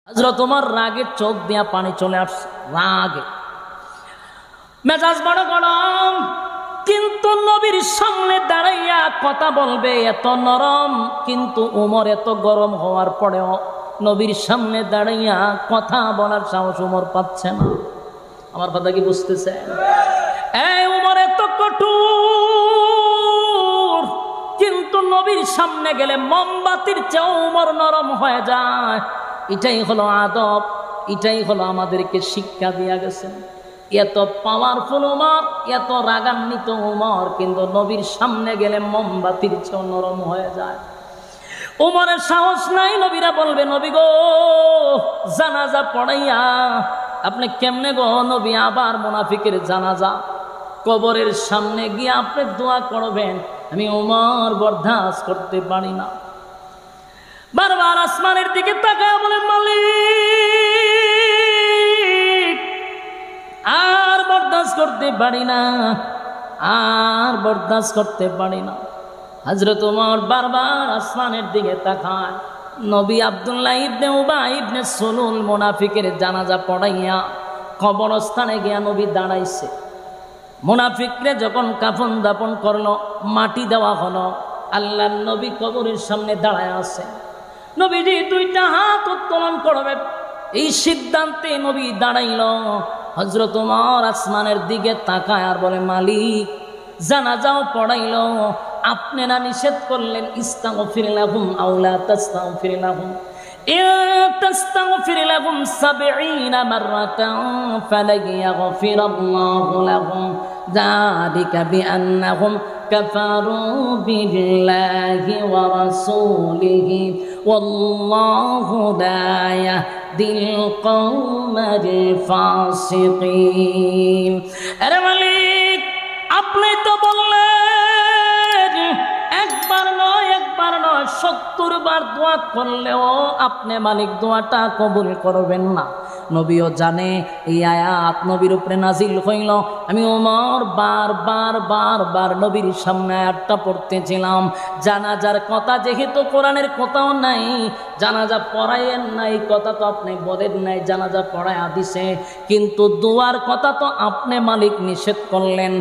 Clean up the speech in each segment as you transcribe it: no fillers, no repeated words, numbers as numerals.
হযরত ওমর রাগে চোখ দিয়া পানি চলে আসছে, রাগে মেজাজ বড় গরম। কিন্তু নবীর সামনে দাঁড়াইয়া কথা বলবে এত নরম, কিন্তু ওমর এত গরম হওয়ার পরেও নবীর সামনে দাঁড়াইয়া কথা বলার সাহস ওমর পাচ্ছে না। আমার কথা কি বুঝতেছেন? এই ওমর এত কঠোর, কিন্তু নবীর সামনে গেলে মোমবাতির চেয়েও ওমর নরম হয়ে যায়। এটাই হলো আদব, এটাই হলো আমাদেরকে শিক্ষা দিয়া গেছেন। এত পাওয়ারফুল ওমর, এত রাগান্বিত ওমর, কিন্তু নবীর সামনে গেলে মোমবাতির চেয়েও নরম হয়ে যায়। ওমরের সাহস নাই নবীরা বলবে, নবী গো জানাজা পড়াইয়া আপনি কেমনে গো নবী আবার মুনাফিকের জানাজা কবরের সামনে গিয়ে আপনি দোয়া করবেন, আমি ওমর বরদাস্ত করতে পারি না। বারবার আসমানের দিকে তাকায় বলেন, মালিক আর বরদাস্ত করতে পারি না, আর বরদাস্ত করতে পারি না। হযরত ওমর বারবার আসমানের দিকে তাকায়। নবী আব্দুল্লাহ ইবনে উবাই ইবনে সুলুল মুনাফিকের জানাজা পড়াইয়া কবরস্থানে গিয়া নবী দাঁড়াইছে। মুনাফিকরে যখন কাফন দাপন করলো, মাটি দেওয়া হলো, আল্লাহর নবী কবরের সামনে দাঁড়ায় আছে। নবীজি দুইটা হাত উত্তোলন করবে, এই সিদ্ধান্তে নবী দাঁড়াইল। হযরত ওমর আসমানের দিকে তাকায় আর বলে, মালিক জানাজাও পড়াইল, আপনি না নিষেধ করলেন ইস্তাগফির লাহুম আও লা তাস্তাগফির লাহুম, ইস্তাগফির লাহুম ৭০ মাররাতান ফালান ইয়াগফিরাল্লাহু লাহুম যালিকা বিআন্নাহুম কাফারু বিল্লাহি ওয়া রাসূলিহি ওয়াল্লাহু লা ইয়াহদিল কওমাল ফাসিকিন। আরে মালিক আপনি তো বললেন একবার নয় ৭০ বার দোয়া করলেও আপনি মালিক দোয়াটা কবুল করবেন না। নবীও জানে এই আয়াত নবীর উপরে নাজিল হইল। আমি ওমর বারবার নবীর সামনে আয়াতটা পড়তেছিলাম। জানাজার কথা যেহেতু কোরআনের কোথাও নাই, জানাজা পড়াইয়েন নাই কথা তো আপনি বলেন নাই, জানাজা পড়ায় হাদিসে, কিন্তু দোয়ার কথা তো আপনি মালিক নিষেধ করলেন।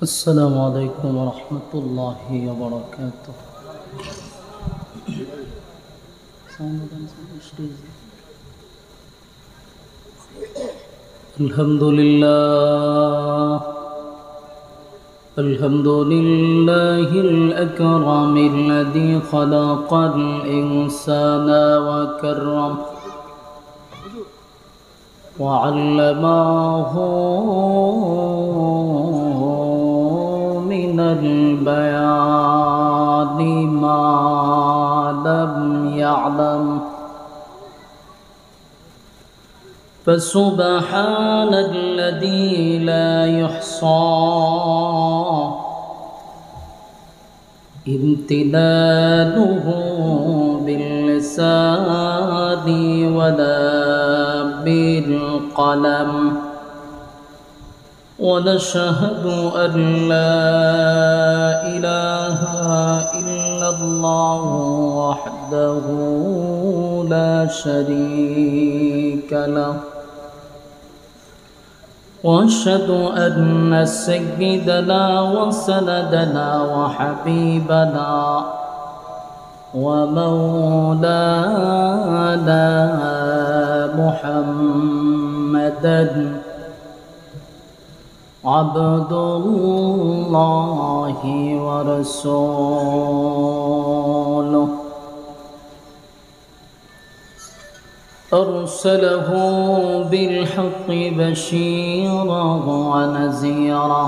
আসসালামু আলাইকুম ওয়া রাহমাতুল্লাহি ওয়া বারাকাতুহু। আলহামদুলিল্লাহিল আকরামিল্লাযী খালাকাল ইনসানা ওয়া কাররাম ওয়া আল্লামাহু মিনাল বায়ানি মা লাম ইয়ালাম فسبحان الذي لا يحصى امتنانه باللسان ولا بالقلم ونشهد أن لا إله إلا الله وحده لا شريك له وأشهد أن سيدنا وسندنا وحبيبنا ومولانا محمدا عبد الله ورسوله أرسله بالحق بشيرا ونذيرا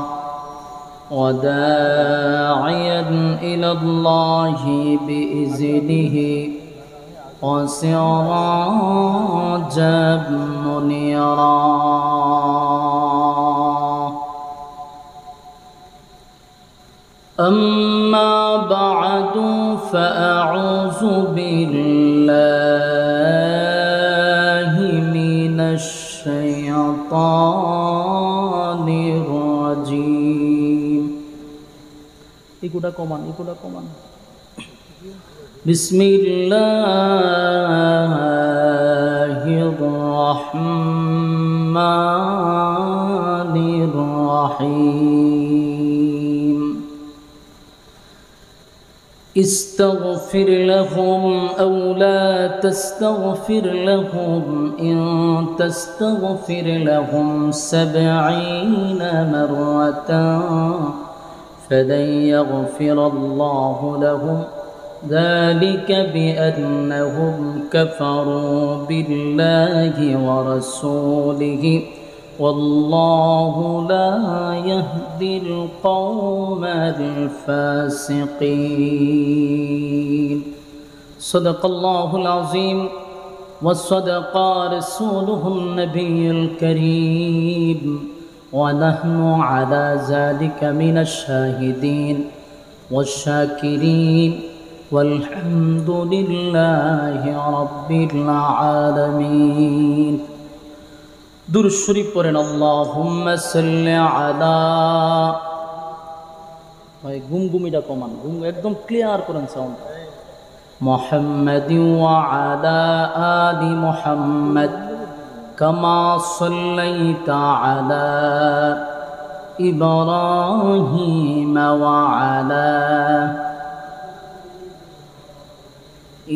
وداعيا إلى الله بإذنه وسراجا منيرا. أما بعد فأعوذ بالله من الشيطان الرجيم. ikuda koman. بسم الله استغفر لهم أو لا تستغفر لهم إن تستغفر لهم 70 مرة فلن يغفر الله لهم ذلك بأنهم كفروا بالله ورسوله والله لا يهدي القوم الفاسقين صدق الله العظيم وصدق رسوله النبي الكريم ونحن على ذلك من الشاهدين والشاكرين والحمد لله رب العالمين দুরূদ শরীফ পড়েন আল্লাহুম্মা সাল্লি আলা ভাই গুমগুমিটা কমান গুম একদম ক্লিয়ার করেন সাউন্ড মুহাম্মাদি ওয়া আলা আলি মুহাম্মাদ কামা সাল্লাইতা আলা ইব্রাহিম ওয়া আলা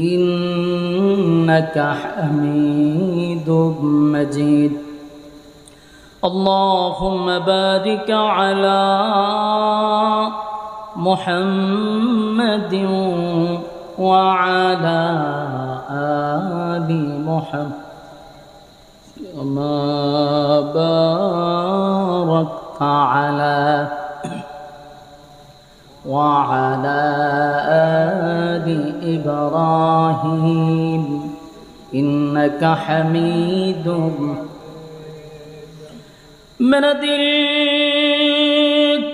ইন্নাকা হামিদুম মাজিদ اللهم بارك على محمد وعلى آل محمد كما باركت على وعلى آل إبراهيم إنك حميد میرا دل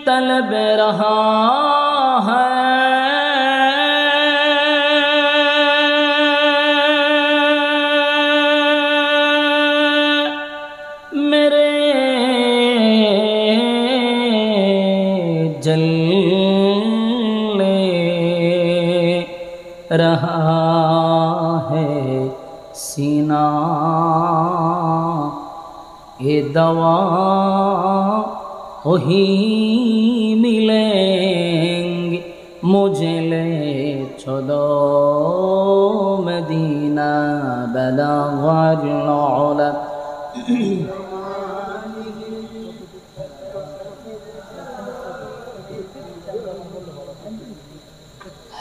طلب رہا ہے میرے جلنے رہا ہے سینہ یہ دوا وہی ملیں گے مجھے لے چلو مدینہ بلغ العلا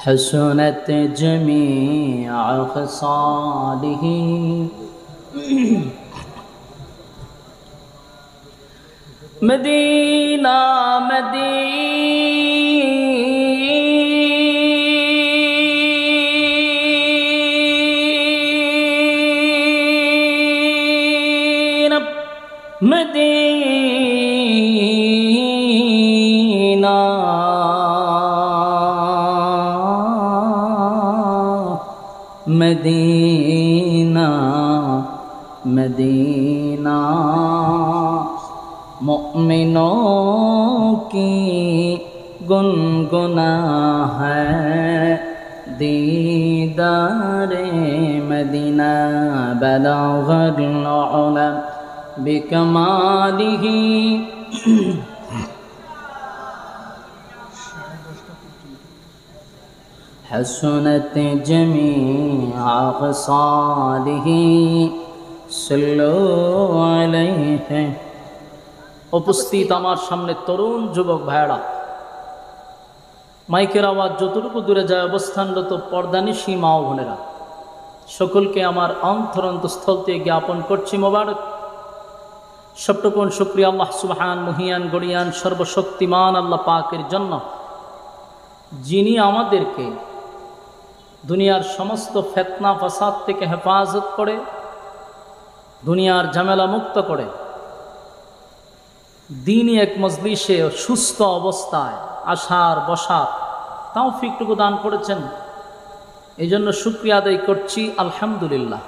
حسنت جميع خصاله مدینہ مدینہ مدینہ مدینہ مدینہ مومنوں کی گنگنا ہے دیدار مدینہ بلغ العلا بکمالہ حسنت جميع خصاله صلوا عليه উপস্থিত আমার সামনে তরুণ যুবক ভাইরা মাইকের আওয়াজ যতটুকু দূরে যায় অবস্থানরত পর্দানিশী মা ও বোনেরা সকলকে আমার অন্তরস্থল থেকে জ্ঞাপন করছি মোবারক সবটুকুন শুকরিয়া আল্লাহ সুবহান মুহিয়ান গড়িয়ান সর্বশক্তিমান আল্লাহ পাকের জন্য যিনি আমাদেরকে দুনিয়ার সমস্ত ফিতনা ফাসাদ থেকে হেফাজত করে দুনিয়ার ঝামেলা মুক্ত করে দিনই এক মজলিসে সুস্থ অবস্থায় আসার বসার তৌফিকটুকু দান করেছেন এই জন্য শুকরিয়া আদায় করছি আলহামদুলিল্লাহ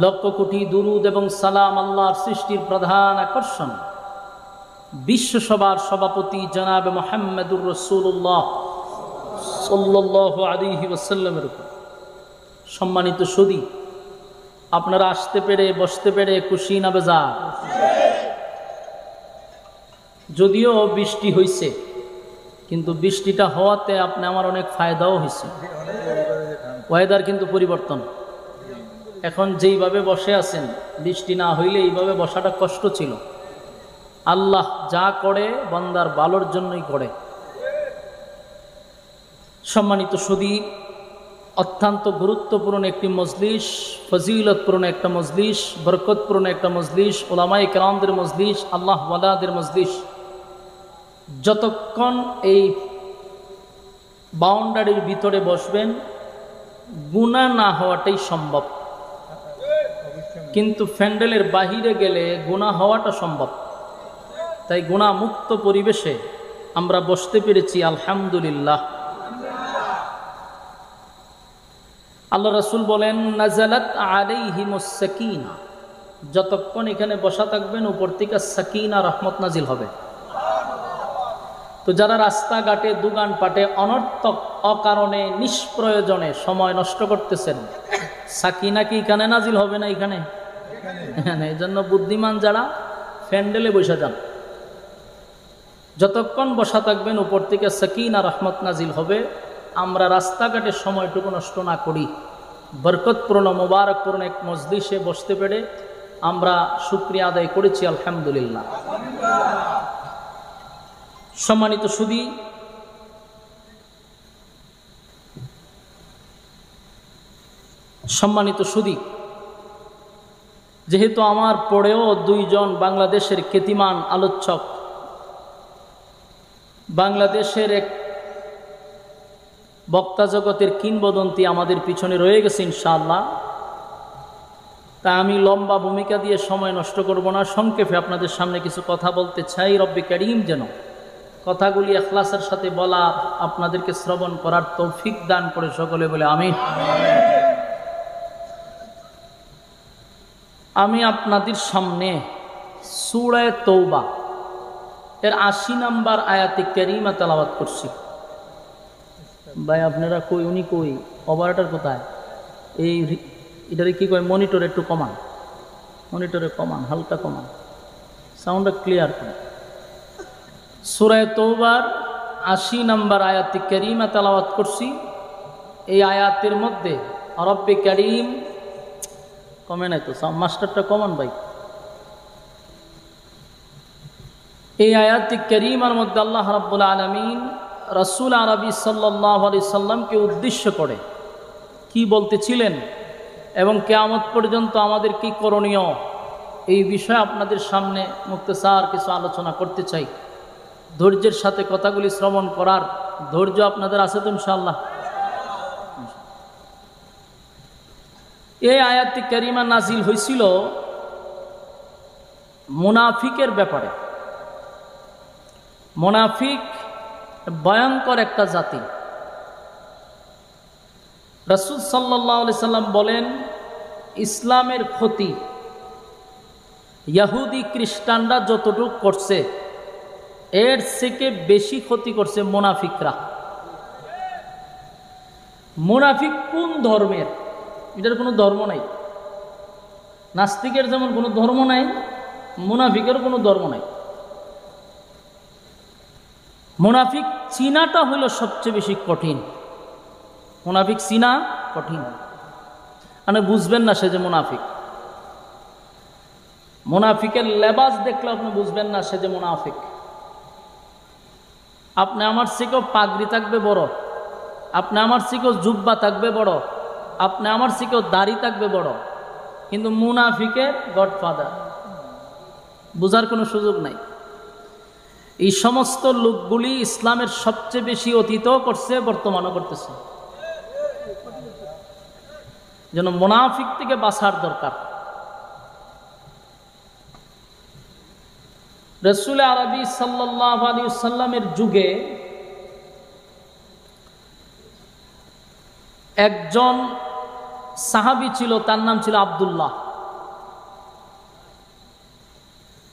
লক্ষ কোটি দুরুদ এবং সালাম আল্লাহর সৃষ্টির প্রধান আকর্ষণ বিশ্বসভার সভাপতি জনাব মুহাম্মদুর রাসূলুল্লাহ সাল্লাল্লাহু আলাইহি ওয়াসাল্লামের উপর সম্মানিত সুধী আপনারা আসতে পেরে বসতে পেরে খুশি না বেজার যদিও বৃষ্টি হয়েছে কিন্তু বৃষ্টিটা হওয়াতে আপনি আমার অনেক ফায়দাও হয়েছে। ওয়েদার কিন্তু পরিবর্তন। এখন যেইভাবে বসে আছেন, বৃষ্টি না হইলে এইভাবে বসাটা কষ্ট ছিল। আল্লাহ যা করে বান্দার ভালোর জন্যই করে। সম্মানিত সুধী, অত্যন্ত গুরুত্বপূর্ণ একটি মজলিস, ফজিলতপূর্ণ একটা মজলিস, বরকতপূর্ণ একটা মজলিস, উলামায়ে কেরামদের মজলিস, আল্লাহ ওয়ালাদের মজলিস। যতক্ষণ এই বাউন্ডারির ভিতরে বসবেন গুনাহ না হওয়াটাই সম্ভব, কিন্তু প্যান্ডেলের বাহিরে গেলে গুনাহ হওয়াটা সম্ভব। তাই গুনাহ মুক্ত পরিবেশে আমরা বসতে পেরেছি, আলহামদুলিল্লাহ। আল্লাহ রাসূল বলেন, নাজালাত আলাইহিমুস সাকিনা, যতক্ষণ এখানে বসা থাকবেন উপর থেকে সাকিনা, রহমত নাজিল হবে। তো যারা রাস্তাঘাটে দোকানপাটে অনর্থক অকারণে নিষ্প্রয়োজনে সময় নষ্ট করতেছেন, সাকিনা কি এখানে নাজিল হবে না? এখানে এই জন্য বুদ্ধিমান যারা প্যান্ডেলে বসে যান, যতক্ষণ বসা থাকবেন উপর থেকে সাকিনা রহমত নাজিল হবে। আমরা রাস্তাঘাটে সময়টুকু নষ্ট না করি, বরকতপূর্ণ মোবারকপূর্ণ এক মজলিসে বসতে পেরে আমরা শুকরিয়া আদায় করেছি, আলহামদুলিল্লাহ। সম্মানিত সুধী, যেহেতু আমার পরেও দুইজন বাংলাদেশের খ্যাতিমান আলোচক, বাংলাদেশের এক বক্তা জগতের কিংবদন্তি আমাদের পিছনে রয়ে গেছে ইনশাআল্লাহ, তা আমি লম্বা ভূমিকা দিয়ে সময় নষ্ট করব না। সংক্ষেপে আপনাদের সামনে কিছু কথা বলতে চাই। রব্বে কারীম যেন কথাগুলি ইখলাসের সাথে বলা, আপনাদেরকে শ্রবণ করার তৌফিক দান করে, সকলে বলে আমিন। আমি আপনাদের সামনে সূরা তওবা এর ৮০ নম্বর আয়াতে কারিমা তেলাওয়াত করছি। ভাই আপনারা কই, উনি কই, অপারেটর কোথায়? এই এটারে কি কয়? মনিটর একটু কমান, মনিটরে কমান, হালকা কমান, সাউন্ডটা ক্লিয়ার করুন। সূরা তওবার ৮০ নম্বর আয়াতে কারিমা তেলাওয়াত করছি। এই আয়াতের মধ্যে রব্বে কারীম, কমে নাই তো মাস্টারটা কমান ভাই। এই আয়াতে কারিমার মধ্যে আল্লাহ রাব্বুল আলামিন রাসূল আরবি সাল্লাল্লাহু আলাইহি সাল্লামকে উদ্দেশ্য করে কি বলতেছিলেন এবং কিয়ামত পর্যন্ত আমাদের কি করণীয়, এই বিষয়ে আপনাদের সামনে মুক্তসার কিছু আলোচনা করতে চাই। ধৈর্যের সাথে কথাগুলি শ্রবণ করার ধৈর্য আপনাদের আছে তো ইনশাআল্লাহ? এই আয়াতটি কারিমা নাজিল হয়েছিল মুনাফিকের ব্যাপারে। মুনাফিক ভয়ঙ্কর একটা জাতি। রাসূল সাল্লাল্লাহু আলাইহি সাল্লাম বলেন, ইসলামের ক্ষতি ইহুদি খ্রিস্টানরা যতটুকু করছে এর থেকে বেশি ক্ষতি করছে মুনাফিকরা। মুনাফিক কোন ধর্মের? এটার কোনো ধর্ম নাই। নাস্তিকের যেমন কোনো ধর্ম নাই, মুনাফিকের কোনো ধর্ম নাই। মুনাফিক চিনাটা হলো সবচেয়ে বেশি কঠিন। মুনাফিক চিনা কঠিন, মানে বুঝবেন না সে যে মুনাফিক। মুনাফিকের লেবাস দেখলে আপনি বুঝবেন না সে যে মুনাফিক। আপনি আমার থেকেও পাগড়ি থাকবে বড়, আপনি আমার থেকেও জুব্বা থাকবে বড়, আপনি আমার থেকেও দাড়ি থাকবে বড়, কিন্তু মুনাফিকের গডফাদার, বুঝার কোনো সুযোগ নাই। এই সমস্ত লোকগুলি ইসলামের সবচেয়ে বেশি অতীতও করছে, বর্তমানও করতেছে। যেন মুনাফিক থেকে বাঁচার দরকার। রাসূল আরবি সাল্লাল্লাহু আলাইহি ওয়াসাল্লামের যুগে একজন সাহাবী ছিল, তার নাম ছিল আব্দুল্লাহ।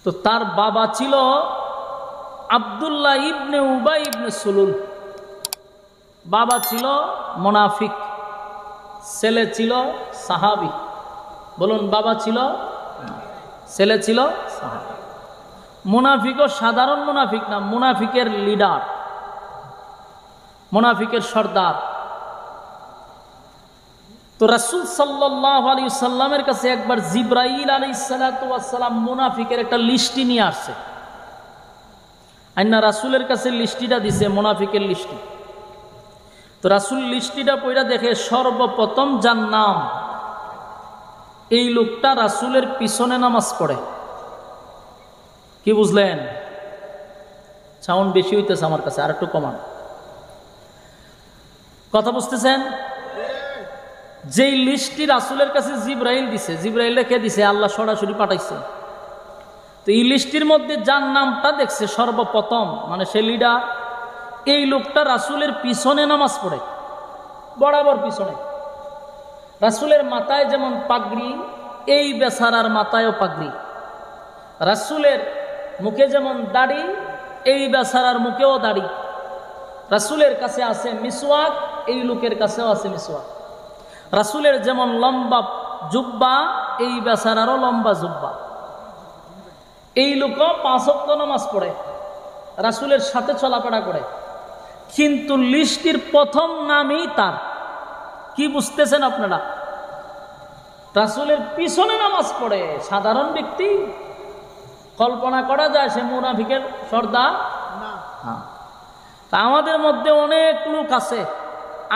তো তার বাবা ছিল আব্দুল্লাহ ইবনে উবাই ইবনে সুলুল। বাবা ছিল মুনাফিক, ছেলে ছিল সাহাবী। বলুন, বাবা ছিল, ছেলে ছিল সাহাবী। মুনাফিকও সাধারণ মুনাফিক না, মুনাফিকের লিডার। মুনাফিকের সর্দার। তো রাসূল সাল্লাল্লাহু আলাইহি সাল্লামের কাছে একবার জিবরাইল আলাইহিস সালাতু ওয়াস সালাম মুনাফিকের একটা লিস্টি নিয়ে আসছে। আইনা রাসূলের কাছে লিস্টিটা দিছে, মুনাফিকের লিস্টি। তো রাসূল লিস্টিটা পড়া দেখে সর্বপ্রথম যার নাম, এই লোকটা রাসূলের পিছনে নামাজ পড়ে। কি বুঝলেন? সাউন্ড বেশি হইতেছে আমার কাছে, আর একটু কমান। কথা বুঝতেছেন? যেই লিস্টটি রাসূলের কাছে জিবরাইল দিছে, জিবরাইল কে দিছে? আল্লাহ সরাসরি পাঠাইছে। তো এই লিস্টির মধ্যে যার নামটা দেখছে সর্বপ্রথম, মানে সে লিডার, এই লোকটা রাসূলের পিছনে নামাজ পড়ে, বরাবর পিছনে। রাসূলের মাথায় যেমন পাগড়ি, এই বেচারার মাথায়ও পাগড়ি। রাসূলের মুখে যেমন দাড়ি, এই বেচারার মুখেও দাড়ি। রাসূলের কাছে আছে মিসওয়াক, এই লোকের কাছেও আছে মিসওয়াক। রাসূলের যেমন লম্বা জুব্বা, এই বেচারারও লম্বা জুব্বা। এই লোকও 5 ওয়াক্ত নামাজ পড়ে, রাসূলের সাথে চলাফেরা করে, কিন্তু লিস্টির প্রথম নামই তার। কি বুঝতেছেন আপনারা? রাসূলের পিছনে নামাজ পড়ে সাধারণ ব্যক্তি, কল্পনা করা যায় সে মুনাফিকের সর্দার না। তা আমাদের মধ্যে অনেক লোক আছে,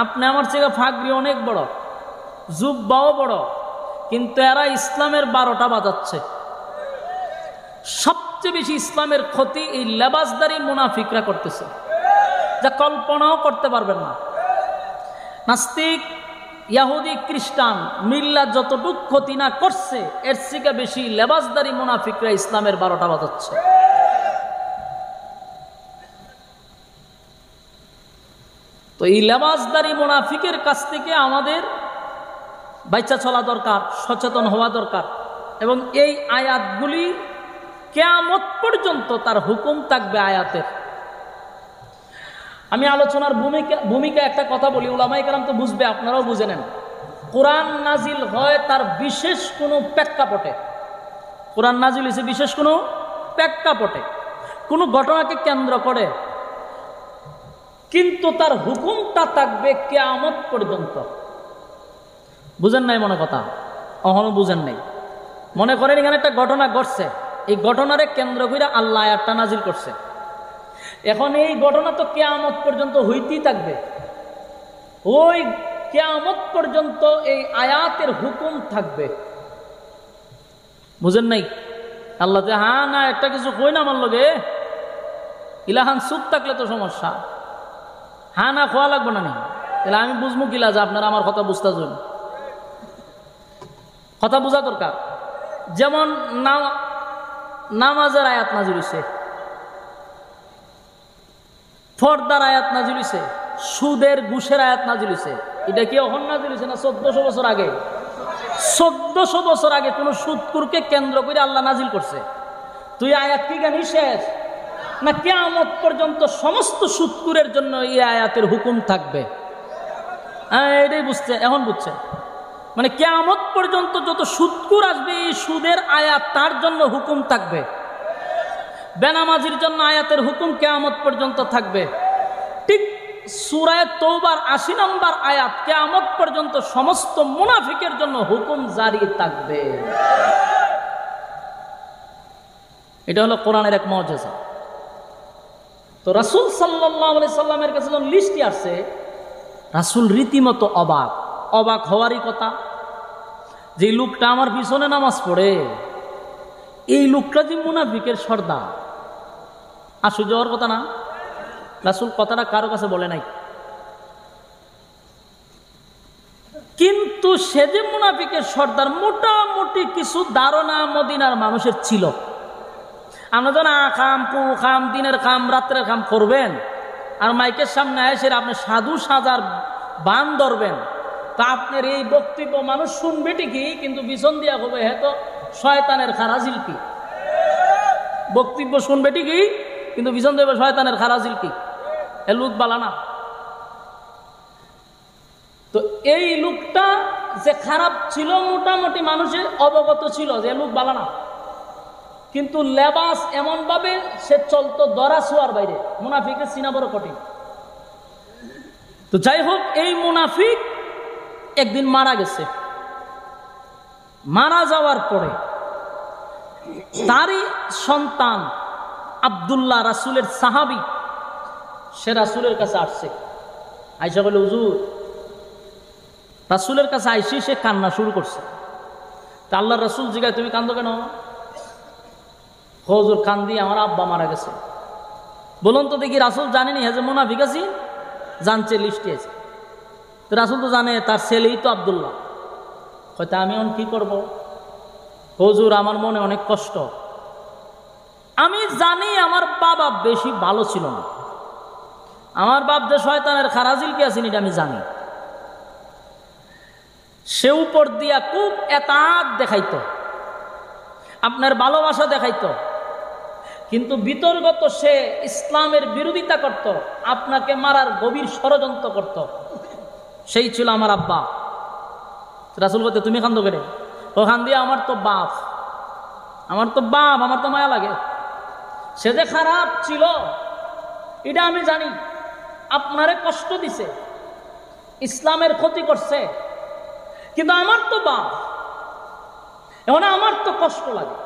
আপনি আমার থেকে ফাগরি অনেক বড়, জুব্বাও বড়, কিন্তু এরা ইসলামের 12টা বাজাচ্ছে। সবচেয়ে বেশি ইসলামের ক্ষতি এই লেবাসদারি মুনাফিকরা করতেছে, যা কল্পনাও করতে পারবেন না। নাস্তিক, ইহুদি, খ্রিস্টান মিল্লা যতটুক ক্ষতি না করছে, এর থেকে বেশি লেবাসদারি মুনাফিকরা ইসলামের 12টা বাজাচ্ছে। তো এই লেবাসদারি মুনাফিকের কাছ থেকে আমাদের বাইচা চলা দরকার, সচেতন হওয়া দরকার। এবং এই আয়াতগুলি কিয়ামত পর্যন্ত তার হুকুম থাকবে আয়াতের। আমি আলোচনার ভূমিকা একটা কথা বলি, উলামায়ে কেরাম তো বুঝবে, আপনারাও বুঝে নেন। কোরআন নাজিল হয় তার বিশেষ কোনো প্রেক্ষাপটে। কোরআন নাজিল হয়েছে বিশেষ কোনো প্রেক্ষাপটে, কোনো ঘটনাকে কেন্দ্র করে, কিন্তু তার হুকুমটা থাকবে কিয়ামত পর্যন্ত। বুঝেন নাই মনে কথা? অহনো বুঝেন নাই। মনে করেন এখানে একটা ঘটনা ঘটছে, এই ঘটনারে কেন্দ্র করে আল্লাহ আয়াতটা নাজিল করছে। এখন এই ঘটনা তো কিয়ামত পর্যন্ত হইতেই থাকবে, ওই কিয়ামত পর্যন্ত এই আয়াতের হুকুম থাকবে। বুঝেন নাই? আল্লাহ যে হ্যাঁ না একটা কিছু কই না আমার লগে, ইলাহান চুপ থাকলে তো সমস্যা, হ্যাঁ না খোয়া লাগবে না নি, তাহলে আমি বুঝবো কিলা যে আপনারা আমার কথা বুঝতে চান। কথা বোঝা দরকার। যেমন নামাজের আয়াত নাজিল হইছে, ফর্দার আয়াত নাজিল হইছে, সুদের ঘুষের আয়াত নাজিল হইছে। এটা কি এখন নাজিল হইছে না 1400 বছর আগে? 1400 বছর আগে কোন সুদকুরকে কেন্দ্র করে আল্লাহ নাজিল করছে। তুই আয়াত কি জানিস শেষ না কিয়ামত পর্যন্ত সমস্ত সুদকুরের জন্য এই আয়াতের হুকুম থাকবে? এটাই বুঝছে, এখন বুঝছে। মানে কিয়ামত পর্যন্ত যত সুদকুর আসবে, এই সুদের আয়াত তার জন্য হুকুম থাকবে। বেনামাজির জন্য আয়াতের হুকুম কিয়ামত পর্যন্ত থাকবে। ঠিক সূরা তওবার 80 নম্বর আয়াত, কিয়ামত পর্যন্ত সমস্ত মুনাফিকের জন্য হুকুম জারি থাকবে। এটা হলো কোরআনের এক মুজিজা। তো রাসূল সাল্লাল্লাহু আলাইহি সাল্লামের কাছে যখন লিস্টটি আসছে, রাসূল রীতিমতো অবাক হওয়ারই কথা। যে লোকটা আমার পিছনে নামাজ পড়ে, এই লোকটা যে মুনাফিকের সর্দার, আশ্চর্য হওয়ার কথা না? রাসূল কথাটা কারো কাছে বলে নাই, কিন্তু সে যে মুনাফিকের সর্দার মোটামুটি কিছু ধারণা মদিনার মানুষের ছিল। আমরা যখন খাম পু খাম, দিনের খাম রাত্রের খাম করবেন, আর মাইকের সামনে এসে আপনি সাধু সাজার বান ধরবেন, তা আপনার এই বক্তব্য মানুষ শুনবে ঠিকই, কিন্তু পিছন দিয়া হবে হ্যাঁ তো শয়তানের খারাজিল কি। বক্তব্য শুনবে ঠিকই, কিন্তু পিছন দেবে শয়তানের খারাজিল কি, এ লোক বালা না। তো এই লোকটা যে খারাপ ছিল মোটামুটি মানুষের অবগত ছিল যে লোক বালা না, কিন্তু লেবাস এমন ভাবে সে চলতো ধরা ছোঁয়ার বাইরে। মুনাফিকের চিনা বড় কঠিন। তো যাই হোক, এই মুনাফিক একদিন মারা গেছে। মারা যাওয়ার পরে তারই সন্তান আব্দুল্লাহ, রাসূলের সাহাবী, সে রাসূলের কাছে আসছে। আয়েশা বলে, হুজুর, রাসূলের কাছে আইসি সে কান্না শুরু করছে। তা আল্লাহর রাসূল জিজ্ঞাসা, তুমি কান্দো কেন? হুজুর, কান্দি, আমার আব্বা মারা গেছে। বলুন তো দেখি, রাসূল জানেনি হ্যাঁ যে মুনাফিক আছি? জানছে, লিস্টে আছে। তো রাসূল তো জানে তার ছেলেই তো আব্দুল্লাহ। হয়তো আমি এখন কি করব? হুজুর, আমার মনে অনেক কষ্ট। আমি জানি আমার বাবা বেশি ভালো ছিল না। আমার বাপ যে শয়তানের খারাজিল কি আছেন এটা আমি জানি। সে উপর দিয়া খুব এতাত দেখাইতো, আপনার ভালোবাসা দেখাইতো, কিন্তু বিতর্গত সে ইসলামের বিরোধিতা করত, আপনাকে মারার গভীর ষড়যন্ত্র করত। সেই ছিল আমার আব্বা। রাসূল বলতে, তুমি কান্দো কেন? ওখান দিয়ে আমার তো বাপ, আমার তো মায়া লাগে। সে যে খারাপ ছিল এটা আমি জানি, আপনারে কষ্ট দিছে, ইসলামের ক্ষতি করছে, কিন্তু আমার তো বাপ, এখন আমার তো কষ্ট লাগে।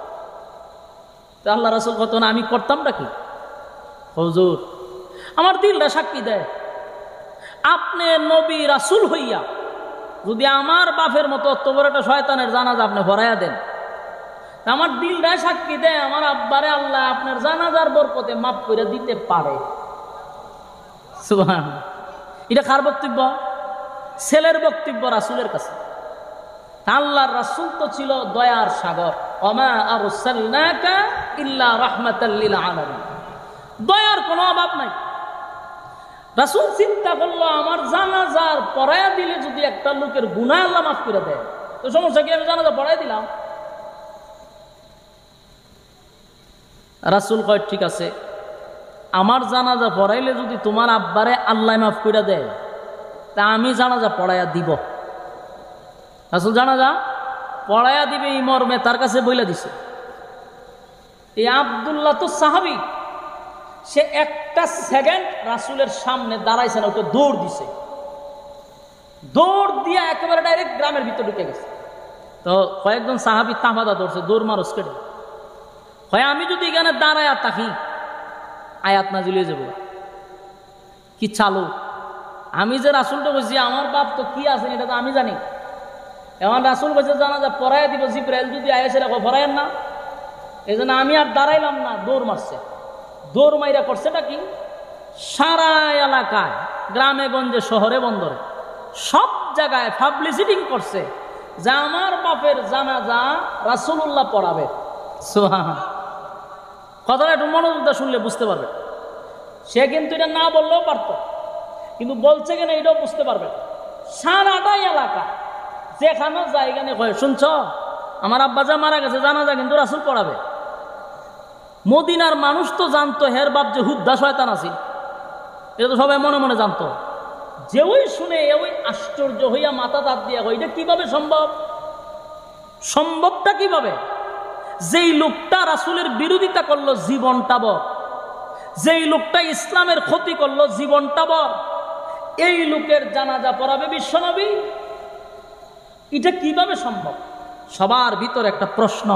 তা আল্লাহ রাসূল কত না আমি করতামটা কি? হুজুর, আমার দিলটা সাক্ষী দেয়, আপনি নবী রাসূল হইয়া যদি আমার বাপের মতো অত বড় একটা শয়তানের জানাজা আপনি ভরাইয়া দেন, আমার দিলটা সাক্ষী দেয় আমার আব্বারে আল্লাহ আপনার জানাজার বরকতে মাফ করে দিতে পারে। সুবহানাল্লাহ। এটা কার বক্তব্য? ছেলের বক্তব্য রাসূলের কাছে। আল্লাহর রাসূল তো ছিল দয়ার সাগর, ওমা আরসালনাকা ইল্লা রাহমাতাল লিল আলামিন, দয়ার কোনো অভাব নাই। রাসূল চিন্তা করলো, আমার জানাজার পড়ায়া দিলে যদি একটা লোকের গুনাহ আল্লাহ মাফ করে দেয়, তো সমস্যা কি? আমি জানাজা পড়াই দিলাম। রাসূল কয়, ঠিক আছে, আমার জানাজা পড়াইলে যদি তোমার আব্বারে আল্লাহ মাফ করে দেয়, তা আমি জানাজা পড়াইয়া দিব। রাসূল জানাজা পড়াইয়া দিবে এই মর্মে তার কাছে বইলা দিছে। এই আব্দুল্লাহ তো সাহাবী, সে একটা সেকেন্ড রাসূলের সামনে দাঁড়াইছে না, ওকে দৌড় দিছে, দৌড় দিয়া একেবারে ডাইরেক্ট গ্রামের ভিতরে ঢুকে গেছে। তো কয়েকজন সাহাবী তাফাদা ধরছে, দৌড় মারস কেটে। হয় আমি যদি এখানে দাঁড়ায় থাকি আয়াত নাজিল হয়ে যাব, কি চালু। আমি যে রাসূলটা বলছি আমার বাপ তো কি আছেন এটা তো আমি জানি। এমন রাসূল বলছে জানাজা পড়াইয়া দিব, জিবরাইল যদি আয়েছে রাখো পড়ায়েন না। এই জন্য আমি আর দাঁড়াইলাম না, দৌড় মারছে। দৌড় মাইরা করছেটা কি? সারা এলাকায়, গ্রামে গঞ্জে, শহরে বন্দরে সব জায়গায় পাবলিসিটি করছে যে আমার বাপের জানাজা রাসূলুল্লাহ পড়াবে। সুবহানাল্লাহ। কথাটা একটু মনোযোগ দিয়ে শুনলে বুঝতে পারবে। সে কিন্তু এটা না বললেও পারত, কিন্তু বলছে কিনা এটাও বুঝতে পারবে। সারাটাই এলাকা যেখানে জায়গানে কয়, শুনছ আমার আব্বা যা মারা গেছে, জানাজা কিন্তু রাসূল পড়াবে। মদিনার মানুষ তো জানতো হের বাপ যে হুদ্দা শয়তান আছে, এটা তো সবাই মনে মনে জানতো। যে ওই শুনে ওই আশ্চর্য হইয়া মাথা তাপ দিয়া কয়, এটা কিভাবে সম্ভব? সম্ভবটা কিভাবে? যেই লোকটা রাসূলের বিরোধিতা করলো জীবনটা বর, যেই লোকটা ইসলামের ক্ষতি করলো জীবনটা বর, এই লোকের জানাজা পড়াবে বিশ্বনবী? এটা কিভাবে সম্ভব? সবার ভিতর একটা প্রশ্ন।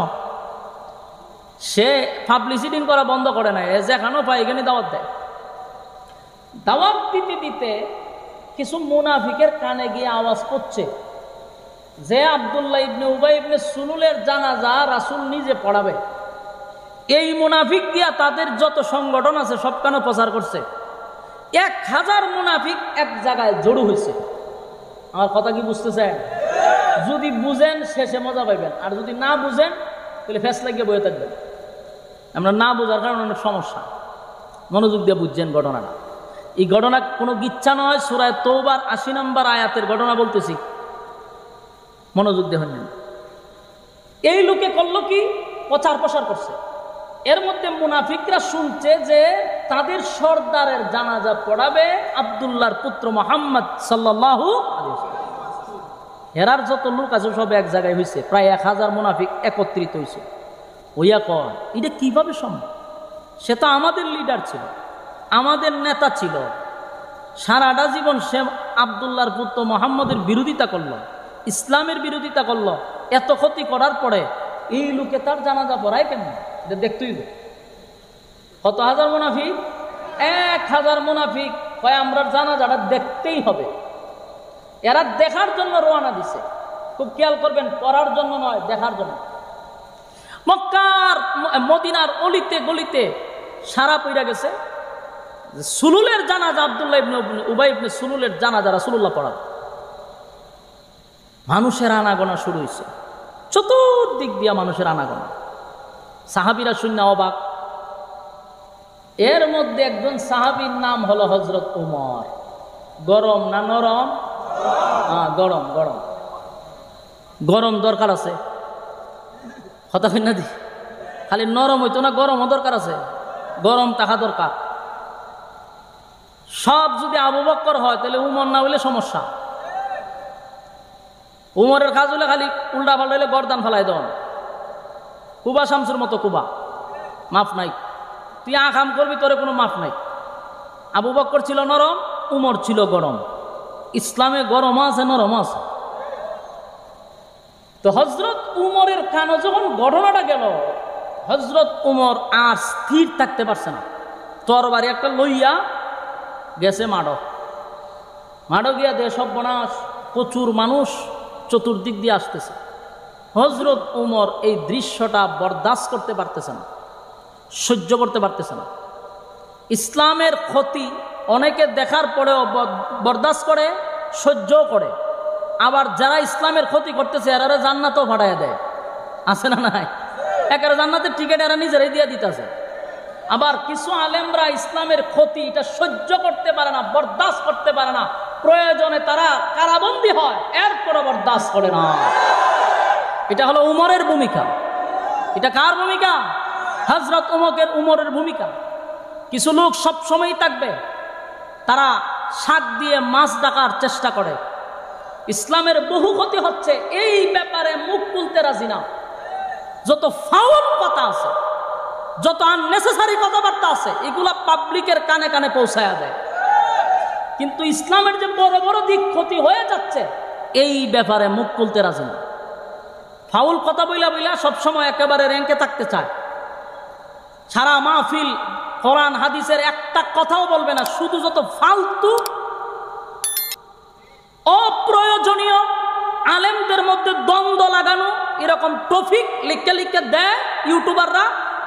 সে পাবলিসিটি করা বন্ধ করে না, যেখানেও পায় এখানে দাওয়াত দেয়। দাওয়াত দিতে দিতে কিছু মুনাফিকের কানে গিয়ে আওয়াজ করছে যে আব্দুল্লাহ ইবনে উবাই ইবনে সুলুলের জানাজা রাসূল নিজে পড়াবে। এই মুনাফিক দিয়া তাদের যত সংগঠন আছে সব কেন প্রচার করছে। 1000 মুনাফিক এক জায়গায় জড়ো হয়েছে। আমার কথা কি বুঝতেছেন? যদি বুঝেন শেষে মজা পাইবেন, আর যদি না বুঝেন তাহলে ফেস লাগিয়ে বয়ে থাকবেন। আমরা না বোঝার কারণে অনেক সমস্যা। মনোযোগ দিয়ে বুঝছেন ঘটনাটা। এই ঘটনা কোনো গিচ্ছা নয়, সূরা তওবার 80 নম্বর আয়াতের ঘটনা বলতেছি, মনোযোগ দিয়ে শুনবেন। এই লোকে করলো কি? প্রচার প্রসার করছে। এর মধ্যে মুনাফিকরা শুনছে যে তাদের সর্দারের জানাজা পড়াবে আব্দুল্লাহর পুত্র মুহাম্মদ সাল্লাল্লাহু আলাইহি ওয়াসাল্লাম। এরার যত লোক আছে সব এক জায়গায় হয়েছে, প্রায় 1000 মুনাফিক একত্রিত হয়েছে। ওইয়া কয়, এটা কিভাবে সম্ভব? সে তো আমাদের লিডার ছিল, আমাদের নেতা ছিল, সারাটা জীবন সে আব্দুল্লাহর পুত্র মোহাম্মদের বিরোধিতা করলো, ইসলামের বিরোধিতা করলো, এত ক্ষতি করার পরে এই লোকে তার জানাজা পড়ায় কেন? দেখতেই কত হাজার মুনাফিক, 1000 মুনাফিক কয় আমরা জানাজাটা দেখতেই হবে। এরা দেখার জন্য রওনা দিছে। খুব খেয়াল করবেন, পড়ার জন্য নয়, দেখার জন্য। মক্কার মদিনার অলিতে গলিতে সারা পইরা গেছে সুলুলের জানাজা, আব্দুল্লাহ ইবনে উবাই ইবনে সুলুলের জানাজা রাসূলুল্লাহ পড়াবে। মানুষের আনাগোনা শুরু হয়েছে, চতুর্দিক দিয়া মানুষের আনাগোনা। সাহাবীরা শূন্য অবাক। এর মধ্যে একজন সাহাবীর নাম হলো হযরত উমর। গরম না নরম? গরম। গরম গরম দরকার আছে, কথা কই না দি? খালি নরম হইতো না, গরমও দরকার আছে। গরম থাকা দরকার। সব যদি আবু বকর হয় তাহলে উমর না হইলে সমস্যা। উমরের কাজ হলে খালি উল্টা পাল্টা হইলে গর্দান ফেলাই দেন। কুবা শামসুর মতো কুবা, মাফ নাই। তুই আকাম করবি, তোরে কোনো মাফ নাই। আবু বকর ছিল নরম, উমর ছিল গরম। ইসলামে গরম আছে, নরম আছে। তো হযরত উমরের কানে যখন ঘটনাটা গেল, হযরত উমর আর স্থির থাকতে পারছে না। তরবারি একটা লইয়া গেছে মাড়ো গিয়া দেশ সর্বনাশ, প্রচুর মানুষ চতুর্দিক দিয়ে আসতেছে। হযরত উমর এই দৃশ্যটা বরদাস্ত করতে পারতেছে না, সহ্য করতে পারতেছে না। ইসলামের ক্ষতি অনেকে দেখার পরেও বরদাস্ত করে, সহ্যও করে। আবার যারা ইসলামের ক্ষতি করতেছে এরা জান্নাতও ভাড়ায় দেয়, আছে না নাই? একেবারে জান্নাতের টিকিট এরা নিজেরাই দিয়ে দিতেছে। আবার কিছু আলেমরা ইসলামের ক্ষতি এটা সহ্য করতে পারে না, বরদাস্ত করতে পারে না, প্রয়োজনে তারা কারাবন্দী হয়, এরপরও বরদাস্ত করে না। এটা হলো উমরের ভূমিকা। এটা কার ভূমিকা? হযরত উমরের ভূমিকা। কিছু লোক সব সময় থাকবে, তারা শাক দিয়ে মাছ ডাকার চেষ্টা করে। ইসলামের বহু ক্ষতি হচ্ছে, এই ব্যাপারে মুখ খুলতে রাজি না। যত ফাউল কথা আছে, যত আননেসেসারি কথাবার্তা আছে, এগুলা পাবলিকের কানে কানে পৌঁছায়া দেয়। কিন্তু ইসলামের যে বড় বড় দিক ক্ষতি হয়ে যাচ্ছে, এই ব্যাপারে মুখ খুলতে রাজি না। ফাউল কথা বইলা সবসময় একেবারে র্যাঙ্কে থাকতে চায়। সারা মাহফিল কোরআন হাদিসের একটা কথাও বলবে না, শুধু যত ফালতু অপ্রয়োজনীয় আলেমদের মধ্যে দ্বন্দ্ব লাগানো এরকম টপিক লিখে লিখে দেয় ইউটিউবাররা,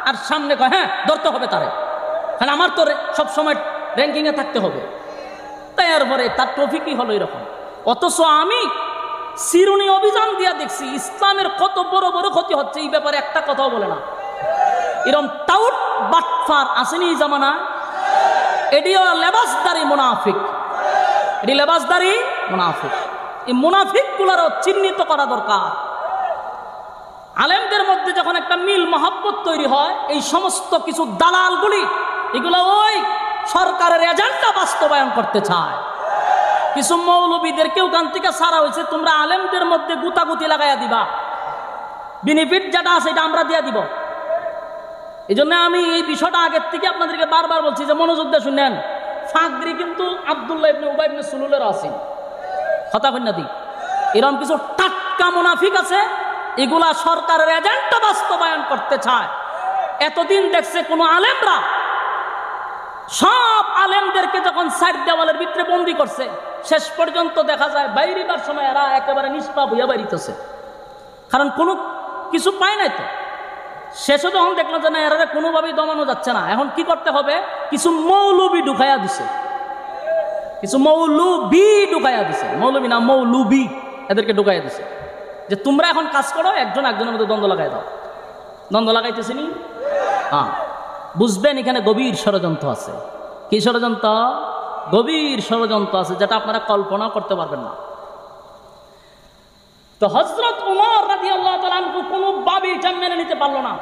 আর সামনে কয় হ্যাঁ ধরতে হবে তারে, কারণ আমার তো সবসময় র্যাঙ্কিংয়ে থাকতে হবে। তাই এরপরে তার টপিকই হলো এরকম। অথচ আমি সিরুনি অভিযান দিয়া দেখছি ইসলামের কত বড় বড় ক্ষতি হচ্ছে, এই ব্যাপারে একটা কথাও বলে না। এরকম টাউট বাটফার আসেনি এই জামানা। এটিও লেবাসদারি মুনাফিক, এটি লেবাসদারি মুনাফিক। এই মুনাফিকগুলোরও চিহ্নিত করা দরকার। আলেমদের মধ্যে যখন একটা মিল মহব্বত তৈরি হয়, এই সমস্ত কিছু দালালগুলি এগুলো ওই সরকারের এজেন্ডা বাস্তবায়ন করতে চায়। কিছু মৌলবীদেরকেও ওখান থেকে ছাড়া হয়েছে, তোমরা আলেমদের মধ্যে গুতাগুতি লাগাইয়া দিবা, বেনিফিট যেটা আছে এটা আমরা দিয়া দিব। এই জন্য আমি এই বিষয়টা আগের থেকে আপনাদেরকে বারবার বলছি যে মনোযোগ দিয়ে শুনেন। ফাগরি কিন্তু আব্দুল্লাহ ইবনে উবাই ইবনে সুলুলের আছে, কথা কই না দি? এরকম কিছু টাটকা মুনাফিক আছে, এগুলা সরকারের এজেন্ডা বাস্তবায়ন করতে চায়। এতদিন দেখছে কোন আলেমরা সব আলেমদেরকে যখন সাইড দেওয়ালের ভিতরে বন্দি করছে, শেষ পর্যন্ত দেখা যায় বাইরিবার সময় এরা একেবারে নিষ্পাপ হইয়া বাইরিতেছে, কারণ কোনো কিছু পায় নাই। তো শেষে যখন দেখলো যে না এরা কোনোভাবেই দমানো যাচ্ছে না, এখন কি করতে হবে? কিছু মৌলবি ঢুকাইয়া দিছে, কিছু মৌলবি ঢুকাইয়া দিছে, মৌলবি না মৌলবি, এদেরকে ঢুকাইয়া দিছে যে তোমরা এখন কাজ করো, একজন একজনের মধ্যে দ্বন্দ্ব লাগাই দাও। দ্বন্দ্ব লাগাইতেছি নি? হ্যাঁ, বুঝবেন এখানে গভীর ষড়যন্ত্র আছে। কি ষড়যন্ত্র? গভীর ষড়যন্ত্র আছে, যেটা আপনারা কল্পনা করতে পারবেন না। তো হযরত উমর রাদিয়াল্লাহু তাআলা আনহু কোনোভাবেই এটা মেনে নিতে পারল না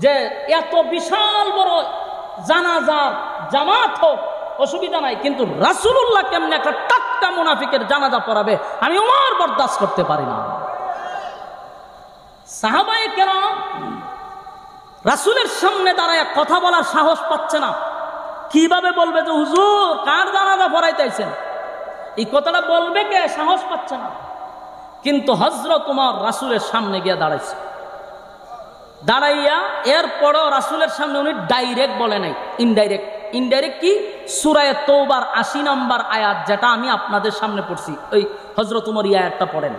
যে এত বিশাল বড় জানাজার জামাত হোক, অসুবিধা নাই, কিন্তু রাসূলুল্লাহ কেমনে একটা টাটকা মুনাফিকের জানাজা পড়াবে, আমি উমর বরদাস্ত করতে পারি না। সাহাবায়ে কেরাম রাসূলের সামনে দাঁড়ায় কথা বলার সাহস পাচ্ছে না। কিভাবে বলবে যে হুজুর কার জানাজা পড়াইতেছেন? এই কথাটা বলবে কে? সাহস পাচ্ছে না। কিন্তু হযরত ওমর রাসূলের সামনে গিয়ে দাঁড়াইছে। দাঁড়াইয়া এরপরও রাসূলের সামনে উনি ডাইরেক্ট বলে নাই, ইনডাইরেক্ট। ইনডাইরেক্ট কি? সূরা তওবার ৮০ নম্বর আয়াত, যেটা আমি আপনাদের সামনে পড়ছি, ওই হযরত ওমর এই আয়াতটা পড়েন,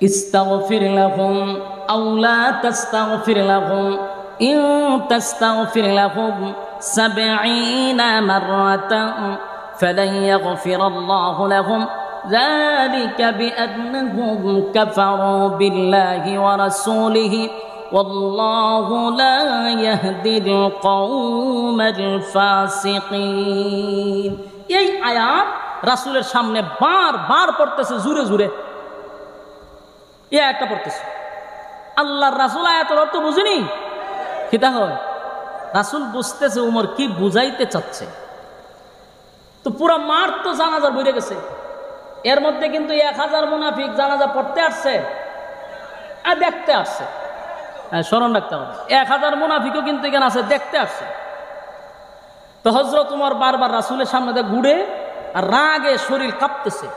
ইস্তাগফির লাহুম আও লা তাস্তাগফির লাহুম ইন তাস্তাগফির লাহুম ৭০ মাররাতান ফালান ইয়াগফিরাল্লাহু লাহুম যালিকা বিআন্নাহুম কাফারু বিল্লাহি ওয়া রাসূলিহি ওয়াল্লাহু লা ইয়াহদিল কওমাল ফাসিকিন। এই আয়াত রাসূলের সামনে বারবার পড়তেছে, জোরে জোরে এই আয়াতটা পড়তেছে। আল্লাহর রাসূল আয়াতের অর্থ বুঝেনি, কিতা হয়? রাসূল বুঝতেছে উমর কি বুঝাইতে চাচ্ছে। তো পুরো মাঠ তো জানাজার বইরে গেছে। এর মধ্যে কিন্তু ১০০০ মুনাফিক জানাজা পড়তে আসছে আর দেখতে আসছে। স্মরণ রাখতে হবে, ১০০০ মুনাফিকও কিন্তু এখানে আছে, দেখতে আসছে। তো হযরত ওমর বারবার রাসূলের সামনে দিয়ে ঘুরে আর রাগে শরীর কাঁপতেছে,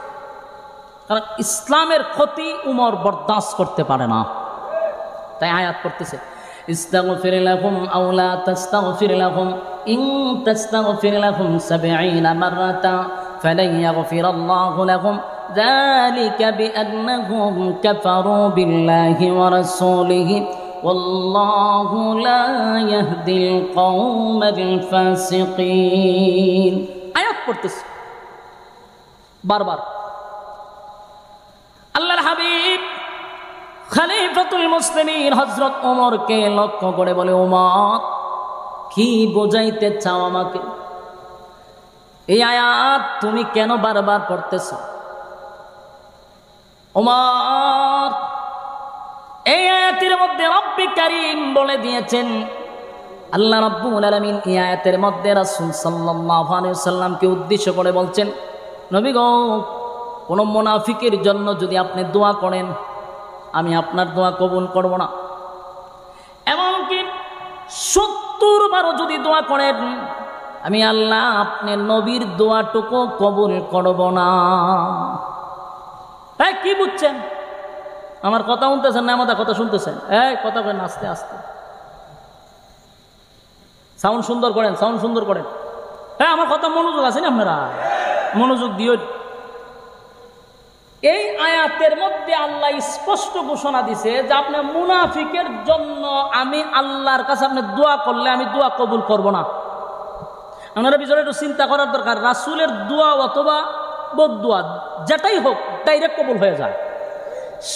কারণ ইসলামের ক্ষতি উমর বরদাস্ত করতে পারে না। তাই আয়াত পড়তেছে, ইস্তাগফির লাহুম আও লা তাস্তাগফির লাহুম ইন তাস্তাগফির লাহুম ৭০ মাররাতান ফালান ইয়াগফিরাল্লাহু লাহুম যালিকা বিআন্নাহুম কাফারু বিল্লাহি ওয়া রাসূলিহি ওয়াল্লাহু লা ইয়াহদিল কওমাল ফাসিকিন। আয়াত পড়তেছে বারবার। আল্লাহর হাবিব খলিফাতুল মুসলিমিন হযরত ওমরকে লক্ষ্য করে বলে, ওমর কি বোঝাইতে চাও আমাকে? এই আয়াত তুমি কেন বারবার পড়তেছ? ওমর, এই আয়াতের মধ্যে রব্বি কারীম বলে দিয়েছেন, আল্লাহ রাব্বুল আলামিন এই আয়াতের মধ্যে রাসূল সাল্লাল্লাহু আলাইহি ওয়াসাল্লামকে উদ্দেশ্য করে বলছেন, নবী গো, কোন মুনাফিকের জন্য যদি আপনি দোয়া করেন, আমি আপনার দোয়া কবুল করব না। এমনকি ৭০ বারও যদি দোয়া করেন, আমি আল্লাহ আপনার নবীর দোয়াটুকু কবুল করব না। হ্যাঁ, কি বুঝছেন? আমার কথা শুনতেছেন না? আমাদের কথা শুনতেছেন? কথা করেন আস্তে আস্তে, সাউন্ড সুন্দর করেন, সাউন্ড সুন্দর করেন। হ্যাঁ, আমার কথা মনোযোগ আছে না? আপনারা মনোযোগ দিও। এই আয়াতের মধ্যে আল্লাহ স্পষ্ট ঘোষণা দিছে যে আপনি মুনাফিকের জন্য আমি আল্লাহর কাছে আপনি দোয়া করলে আমি দোয়া কবুল করব না। আপনারা বিষয়টা একটু চিন্তা করার দরকার। রাসূলের দোয়া অথবা বদদোয়া যেটাই হোক ডাইরেক্ট কবুল হয়ে যায়।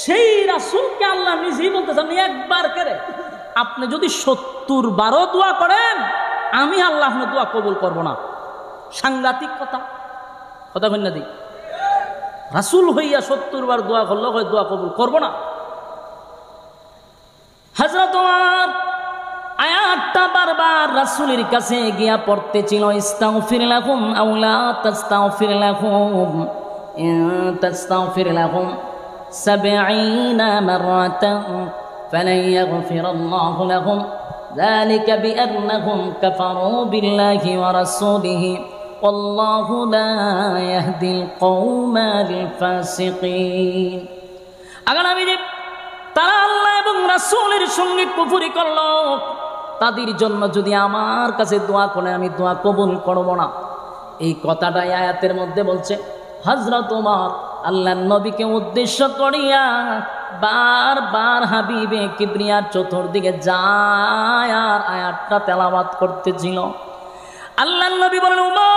সেই রাসূলকে আল্লাহ নিজেই বলতেছেন, একবার করে আপনি যদি ৭০ বারও দোয়া করেন, আমি আল্লাহ আপনার দোয়া কবুল করব না। সাংঘাতিক কথা, কথা বলনা দিই। রাসূল হইয়া ৭০ বার দোয়া করলো, দোয়া কবুল করব না। হযরত ওমর আয়াতটা বারবার রাসূলের কাছে গিয়া পড়তেছিল, ইস্তাগফির লাহুম আও লা তাস্তাগফির লাহুম ইন তাস্তাগফির লাহুম ৭০ মাররাতান ফালান ইয়াগফিরাল্লাহু লাহুম যালিকা বিআন্নাহুম কাফারু বিল্লাহি ওয়া রাসূলিহি ওয়াল্লাহু লা ইয়াহদিল কওমাল ফাসিকিন। আগার নবীজি তারা আল্লাহ এবং রাসূলের সঙ্গে কুফরি করল, তাদের জন্য যদি আমার কাছে দোয়া করে আমি দোয়া কবুল করব না। এই কথাটাই আয়াতের মধ্যে বলছে। হযরত ওমর আল্লাহর নবীকে উদ্দেশ্য করিয়া বারবার হাবিবে কিবরিয়ার চতুর্দিকে যায় আর আয়াতটা তেলাওয়াত করতেছিল। আল্লাহর নবী বলেন, ওমর,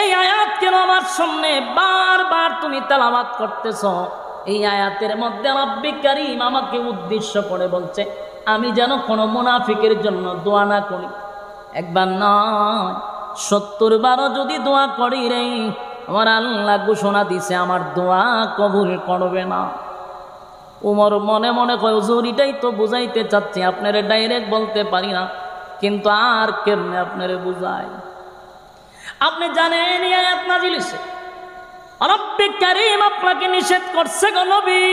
এই আয়াত কেন আমার সামনে বারবার তুমি তেলাওয়াত করতেছ? এই আয়াতের মধ্যে রব্বি কারীম আমাকে উদ্দেশ্য করে বলছে আমি যেন কোনো মুনাফিকের জন্য দোয়া না করি। একবার নয়, ৭০ বারও যদি দোয়া করি রে, আমার আল্লাহ ঘোষণা দিছে আমার দোয়া কবুল করবে না। ওমর মনে মনে কয়, হুজুর এটাই তো বুঝাইতে চাচ্ছি, আপনারে ডাইরেক্ট বলতে পারি না, কিন্তু আর কেমনে আপনারে বুঝাই? আপনি জানেন এই আয়াত নাজিল হইছে, রব্বি কারীম আপনাকে নিষেধ করছে গো নবী,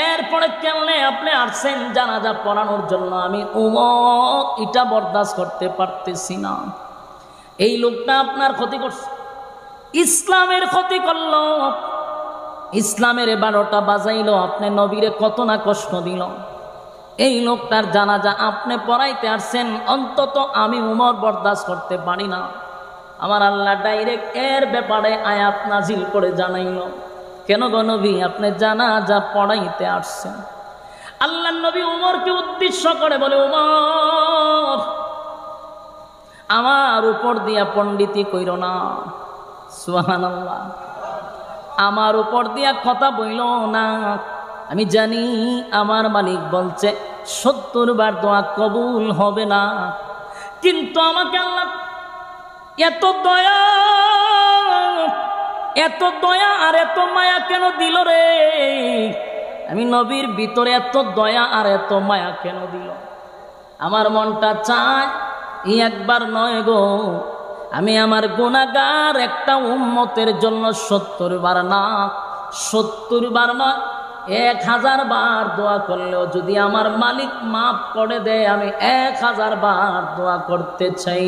এরপরে কেমনে আপনি আসছেন জানাজা পড়ানোর জন্য? আমি ওমর এটা বরদাস্ত করতে পারতেছি না। এই লোকটা আপনার ক্ষতি করছে, ইসলামের ক্ষতি করল, ইসলামের 12টা বাজাইল, আপনি নবীরে কত না কষ্ট দিল। এই লোকটার জানাজা আপনি পড়াইতে আসছেন, অন্তত আমি উমর বরদাস্ত করতে পারি না। আমার আল্লাহ ডাইরেক্ট এর ব্যাপারে আয়াত নাজিল করে জানাইল, কেন গো নবী আপনি জানাজা পড়াইতে আসছেন? আল্লাহ নবী উমরকে উদ্দেশ্য করে বলে, উমর আমার উপর দিয়া পণ্ডিতি কইর না। সুবহানাল্লাহ, আমার উপর দিয়া কথা বইল না। আমি জানি আমার মালিক বলছে 70 বার দোয়া কবুল হবে না, কিন্তু আমাকে আল্লাহ এত দয়া আর এত মায়া কেন দিল রে? আমি নবীর ভিতরে এত দয়া আর এত মায়া কেন দিল? আমার মনটা চায় একবার নয় গো, আমি আমার গুনাহগার একটা উম্মতের জন্য 70 বার না, 70 বার নয় 1000 বার দোয়া করলেও যদি আমার মালিক মাফ করে দেয়, আমি 1000 বার দোয়া করতে চাই।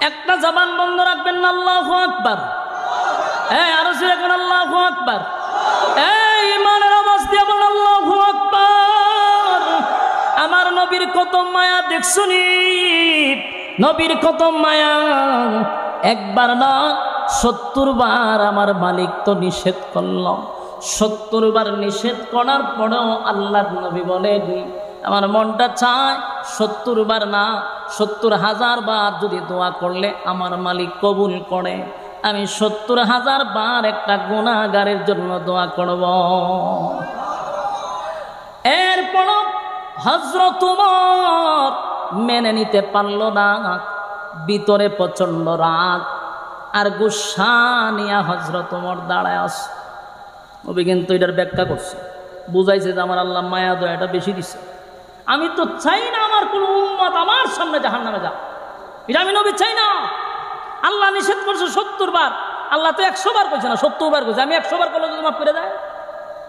একটা জবান বন্ধ রাখবেন না, আল্লাহু আকবার। আরো জোরে বলেন আল্লাহু আকবার। ইমানের আওয়াজ দিয়ে বলেন আল্লাহু আকবার। আমার নবীর কত মায়া দেখছুনি, নবীর কত মায়া। একবার না 70 বার আমার মালিক তো নিষেধ করল। 70 বার নিষেধ করার পরেও আল্লাহর নবী বলেন, আমার মনটা চায় 70 বার না 70,000 বার যদি দোয়া করলে আমার মালিক কবুল করে, আমি 70,000 বার একটা গুনাহগারের জন্য দোয়া করব। এরপর হযরত ওমর মেনে নিতে পারল না, ভিতরে প্রচন্ড রাগ আর গুসা নিয়ে হযরত ওমর দাঁড়ায় আছে। নবী কিন্তু এটার ব্যাখ্যা করছে, বুঝাইছে যে আমার আল্লাহ মায়া দয়াটা বেশি দিছে। আমি তো চাই না আমার কোন উম্মত আমার সামনে জাহান্নামে যাক, এটা আমি নবী চাই না। আল্লাহ নিষেধ করছে 70 বার, আল্লাহ তো 100 বার কইছে না, 70 বার কইছে। আমি 100 বার করলে যদি মাফ করে দেয়,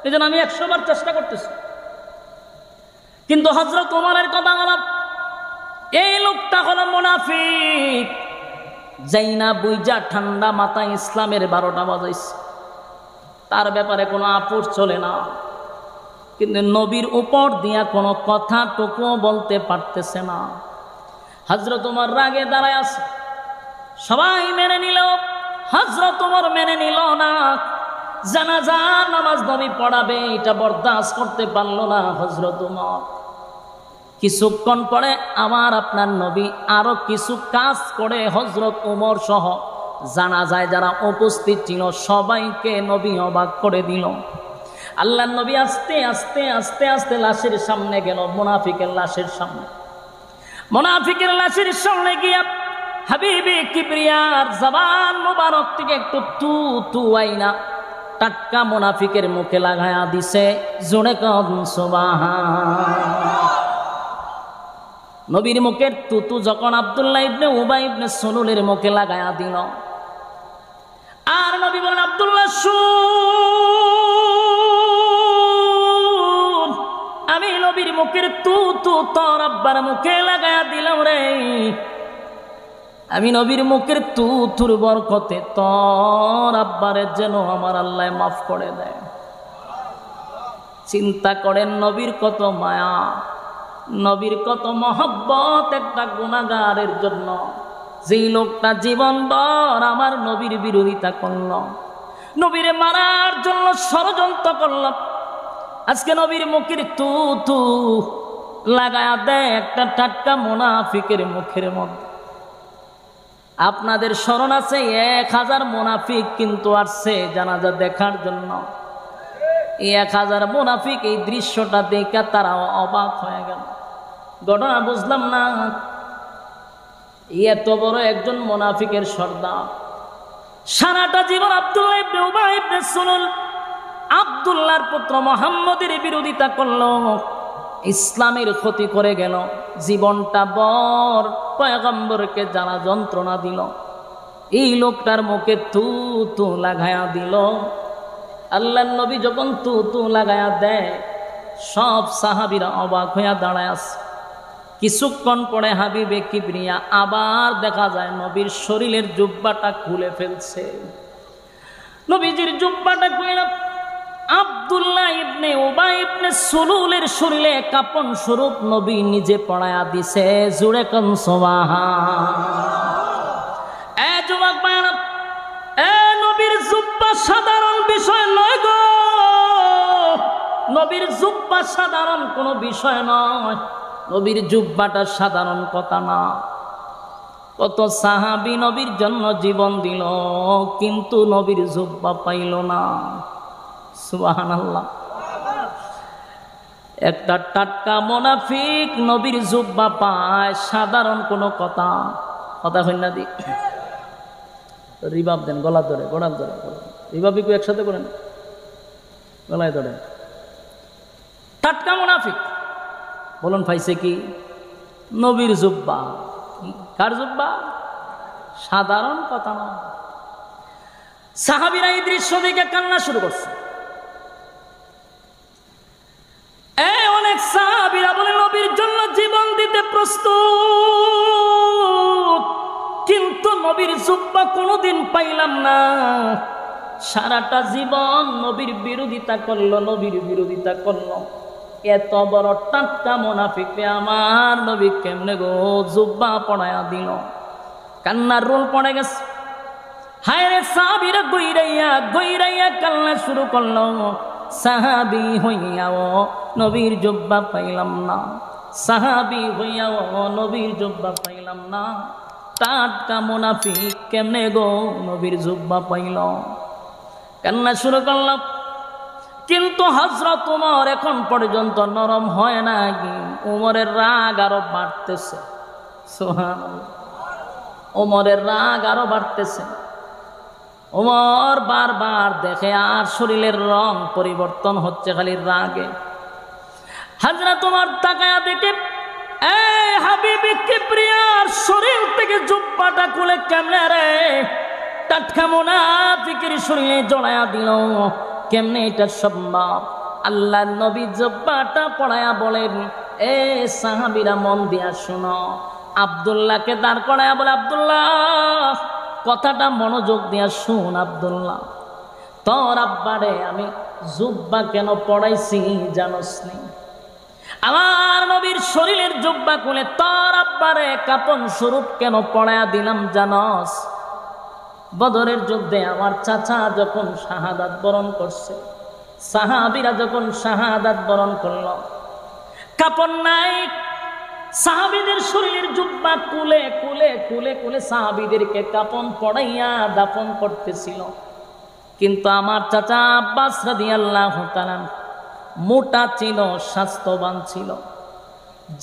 এই জন্য আমি 100 বার চেষ্টা করতেছি। কিন্তু হযরত ওমরের কথা হলো, এই লোকটা হলো মুনাফিক, যাইনা বুইজা ঠান্ডা মাথায় ইসলামের 12টা বাজাইছে, তার ব্যাপারে কোনো আপোষ চলে না। কিন্তু নবীর উপর দিয়া কোনো কথাটুকু বলতে পারতেছে না। হযরত ওমর রাগে দাঁড়ায় আছে, সবাই মেনে নিল, হযরত ওমর মেনে নিল না। জানাজা নামাজ নবী পড়াবে এটা বরদাস্ত করতে পারল না হযরত ওমর। কিছুক্ষণ পরে আমার আপনার নবী আরো কিছু কাজ করে হযরত ওমর সহ জানাজায় যারা উপস্থিত ছিল সবাইকে নবী অবাক করে দিল। আল্লাহর নবী আস্তে আস্তে আস্তে আস্তে লাশের সামনে গেল, মুনাফিকের লাশের সামনে। মুনাফিকের লাশের সামনে গিয়া হাবিবে কিবরিয়ার জবান মুবারক থেকে একটু তু তু আইনা টাটকা মুনাফিকের মুখে লাগায়া দিছে। জোরে কন সুবহানাল্লাহ। নবীর মুখের তুতু যখন আব্দুল্লাহ ইবনে উবাই ইবনে সুলুলের মুখে লাগায়া দিল, আর নবী বলেন, আব্দুল্লাহ শুন, আমি নবীর মুখের তুতু তোর আব্বার মুখে লাগায়া দিলাম রে। আমি নবীর মুখের তুতুর বরকতে তোর আব্বারের যেন আমার আল্লাহ মাফ করে দেয়। চিন্তা করেন নবীর কত মায়া, নবীর কত মহব্বত একটা গুনাহগারের জন্য। যেই লোকটা জীবনভর আমার নবীর বিরোধিতা করল, নবীরে মারার জন্য ষড়যন্ত্র করল, আজকে নবীর মুখের তুতু লাগায়া দেয় একটা টাটকা মুনাফিকের মুখের মধ্যে। আপনাদের স্মরণ আছে 1000 মুনাফিক কিন্তু আসছে জানাজা দেখার জন্য। এই 1000 মুনাফিক এই দৃশ্যটা দেখে তারা অবাক হয়ে গেল। ঘটনা বুঝলাম না, এত বড় একজন মুনাফিকের সর্দার সারাটা জীবন আব্দুল্লাহ ইবনে উবাই ইবনে সুলুল আব্দুল্লাহর পুত্র মুহাম্মদের বিরোধিতা করল, ইসলামের ক্ষতি করে গেল, জীবনটা বর পয়গম্বরকে যারা যন্ত্রণা দিল, এই লোকটার মুখে তু তু লাগায়া দিল। আল্লাহর নবী যখন তু তু লাগায়া দেয়, সব সাহাবীরা অবাক হইয়া দাঁড়ায় আছে। কিছুক্ষণ পরে হাবিবে কিবরিয়া আবার দেখা যায় নবীর শরীরের জুব্বাটা খুলে ফেলছে। নবীজির জুব্বাটা খুলে আব্দুল্লাহ ইবনে উবাই ইবনে সুলুলের শরীরে কাপন স্বরূপ নবী নিজে পড়ায়া দিছে। জুড়ে কোন সুবহানাল্লাহ। এ যুবক ভাইরা, এ নবীর জুব্বা সাধারণ বিষয় নয় গো। নবীর জুব্বা সাধারণ কোনো বিষয় নয়। নবীর জুব্বাটা সাধারণ কথা না। কত সাহাবী নবীর জন্য জীবন দিল, কিন্তু নবীর জুব্বা পাইল না। সুবহানাল্লাহ। একটা টাটকা মুনাফিক নবীর জুব্বা পায়, সাধারণ কোনো কথা হয় না। দি রিবাব দেন, গলা ধরে, গড়াল ধরে, রিবাব একটু একসাথে করেন, গলায় ধরে। টাটকা মুনাফিক বলুন পাইছে কি? নবীর জুব্বা। কার জুব্বা? সাধারণ কথা না। সাহাবীরা এই দৃশ্য দেখে কান্না শুরু করছে। অনেক সাহাবীরা বলে নবীর জন্য জীবন দিতে প্রস্তুত, কিন্তু নবীর জুব্বা কোনোদিন পাইলাম না। সারাটা জীবন নবীর বিরোধিতা করলো, নবীর বিরোধিতা করলো। এত বড় টাটকা মুনাফিককে আমার নবী কেমনে গো জুব্বা পড়ায়া দিল? কান্নার রোল পড়ে গেছে। হায় রে, সাহাবীরা গইরাইয়া কান্না শুরু করলো। সাহাবী হইয়াও নবীর জুব্বা পাইলাম না, সাহাবী হইয়াও নবীর জুব্বা পাইলাম না। টাটকা মুনাফিক কেমনে গো নবীর জুব্বা পাইল? কান্না শুরু করলাম। কিন্তু হযরত ওমর এখন পর্যন্ত নরম হয় না। ওমরের রাগ আরো বাড়তেছে। সুবহানাল্লাহ। ওমরের রাগ আরো বাড়তেছে। ওমর বারবার দেখে আর শরীরের রং পরিবর্তন হচ্ছে খালি রাগে। হযরত ওমর তাকায়া দেখে এই হাবিবে কিবরিয়ার শরীর থেকে জুব্বাটা খুলে কেমনে রে টাটকা মুনাফিকের শরীরে জড়ায়া দিল। কেমনে এটা সম্ভব? আল্লাহর নবী জুব্বাটা পড়ায়া বলেন, এ সাহাবীরা মন দিয়া শোনো। আব্দুল্লাহকে দাঁড় করায়া বলে, আব্দুল্লাহ কথাটা মনোযোগ দিয়া শুন। আব্দুল্লাহ, তোর আব্বারে আমি জুব্বা কেন পড়াইছি জানোস নি? আমার নবীর শরীরের জুব্বা খুলে তোর আব্বারে কাপন স্বরূপ কেন পড়ায়া দিলাম জানোস? বদরের যুদ্ধে আমার চাচা যখন শাহাদাত বরণ করছে, সাহাবীরা যখন শাহাদাত বরণ করল, কাপড় নাই, সাহাবীদের শরীরের জুব্বা কুলে কুলে কুলে কুলে সাহাবীদেরকে কাপন পড়াইয়া দাফন করতেছিল। কিন্তু আমার চাচা আব্বাস রাদিয়াল্লাহু তাআলা মোটা ছিল, স্বাস্থ্যবান ছিল,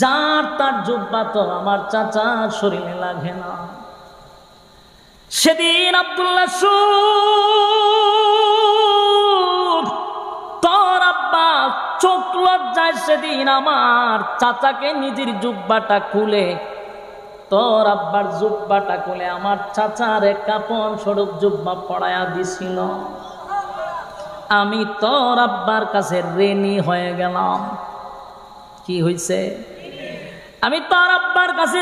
যার তার জুব্বা তো আমার চাচার শরীরে লাগে না। সেদিন আব্দুল্লাহ তোর আব্বা চোখ লজ্জায় সেদিন আমার চাচাকে নিজের জুব্বাটা খুলে, তোর আব্বার জুব্বাটা খুলে আমার চাচারে কাপন স্বরূপ জুব্বা পড়ায়া দিছিল। আমি তোর আব্বার কাছে ঋণী হয়ে গেলাম। কি হইছে? আমি তোর আব্বার কাছে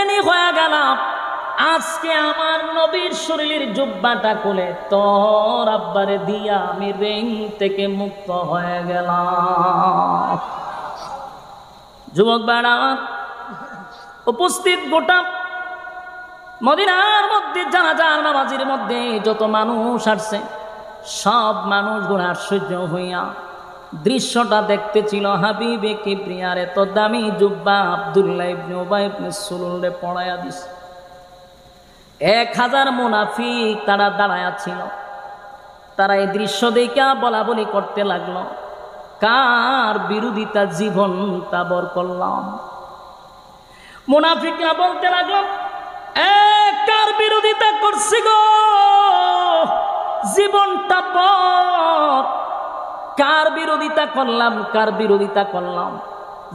ঋণী হয়ে গেলাম। আজকে আমার নবীর শরীরের জুব্বাটা খুলে তোর আব্বারে দিয়া আমি ঋণ থেকে মুক্ত হয়ে গেলাম। যুবক ভাইরা, উপস্থিত গোটা মদিনার মধ্যে জানাজার নামাজের মধ্যে যত মানুষ আসছে, সব মানুষগুলো আশ্চর্য হইয়া দৃশ্যটা দেখতেছিল। হাবিবে কিবরিয়ার এত দামি জুব্বা আব্দুল্লাহ ইবনে উবাই ইবনে সুলুলে পড়ায়া দিছে। 1000 মুনাফিক তারা দাঁড়ায়া ছিল। তারা এই দৃশ্য দেখা বলা বলি করতে লাগলো, কার বিরোধিতা জীবন তাবর করলাম। মুনাফিকরা বলতে লাগলো, কার বিরোধিতা করছি গো, জীবনটা পর কার বিরোধিতা করলাম, কার বিরোধিতা করলাম?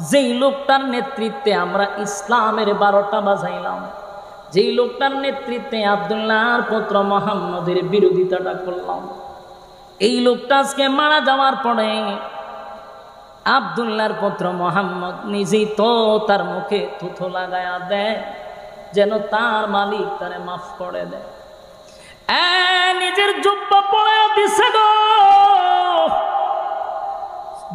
যেই লোকটার নেতৃত্বে আমরা ইসলামের 12টা বাজাইলাম, যেই লোকটার নেতৃত্বে আব্দুল্লাহর পুত্র মুহাম্মদের বিরোধিতাটা করলাম, এই লোকটা আজকে মারা যাওয়ার পরে আব্দুল্লাহর পুত্র মুহাম্মদ নিজেই তো তার মুখে থুথু লাগায়া দেয় যেন তার মালিক তারে মাফ করে দেয়। নিজের জুব্বা পড়ায়া দিছে গো।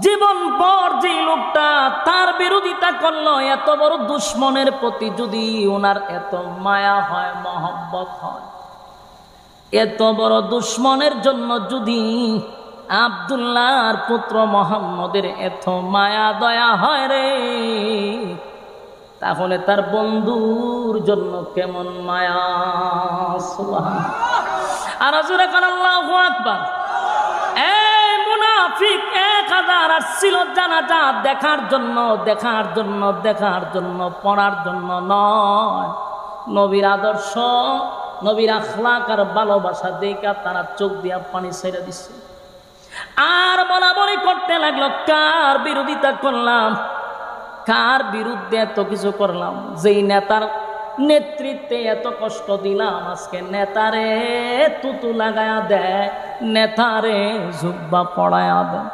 জীবন পর যে লোকটা তার বিরোধিতা করলো, এত বড় দুশ্মনের প্রতি যদি ওনার এত মায়া হয়, মহব্বত হয়, এত বড় দুশ্মনের জন্য যদি আব্দুল্লাহর পুত্র মুহাম্মদের এত মায়া দয়া হয় রে, তাহলে তার বন্ধুর জন্য কেমন মায়া। সুবহানাল্লাহ। আর জোরে কান আল্লাহু আকবার। এই মুনাফিক 1000 আসছিল জানাজা দেখার জন্য, দেখার জন্য, দেখার জন্য, পড়ার জন্য নয়। নবীর আদর্শ, নবীর আখলাক আর ভালোবাসা দেখা তারা চোখ দিয়া পানি ছেড়ে দিচ্ছে। আর বলা বলি করতে লাগলো, কার বিরোধিতা করলাম, কার বিরুদ্ধে এত কিছু করলাম, যেই নেতার নেতৃত্বে এত কষ্ট দিলাম, আজকে নেতারে তুতু লাগায়া দেয়, নেতারে জুব্বা পড়ায়া দেয়।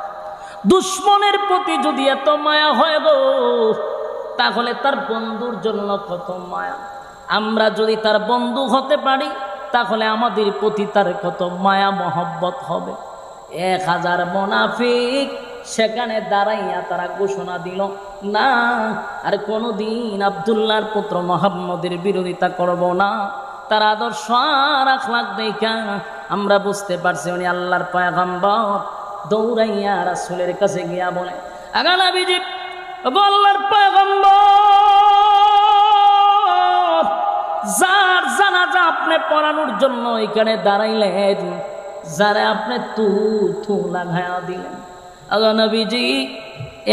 দুশ্মনের প্রতি যদি এত মায়া হয় গো, তাহলে তার বন্ধুর জন্য কত মায়া। আমরা যদি তার বন্ধু হতে পারি, তাহলে আমাদের প্রতি তার কত মায়া মহব্বত হবে। 1000 মুনাফিক সেখানে দাঁড়াইয়া তারা ঘোষণা দিল, না আর কোনোদিন আব্দুল্লাহর পুত্র মুহাম্মদের বিরোধিতা করব না। তার আদর্শ আর আখলাক দেখা আমরা বুঝতে পারছি উনি আল্লাহর পয়গম্বর। দৌড়াইয়া রাসূলের কাছে গিয়া বলে, আগা নবীজি, আল্লাহর পয়গম্বর, যার জানাজা আপনি পড়ানোর জন্য এখানে দাঁড়াইলেন, যারা আপনি থু লাগায়া দিলেন, আগা নবীজি,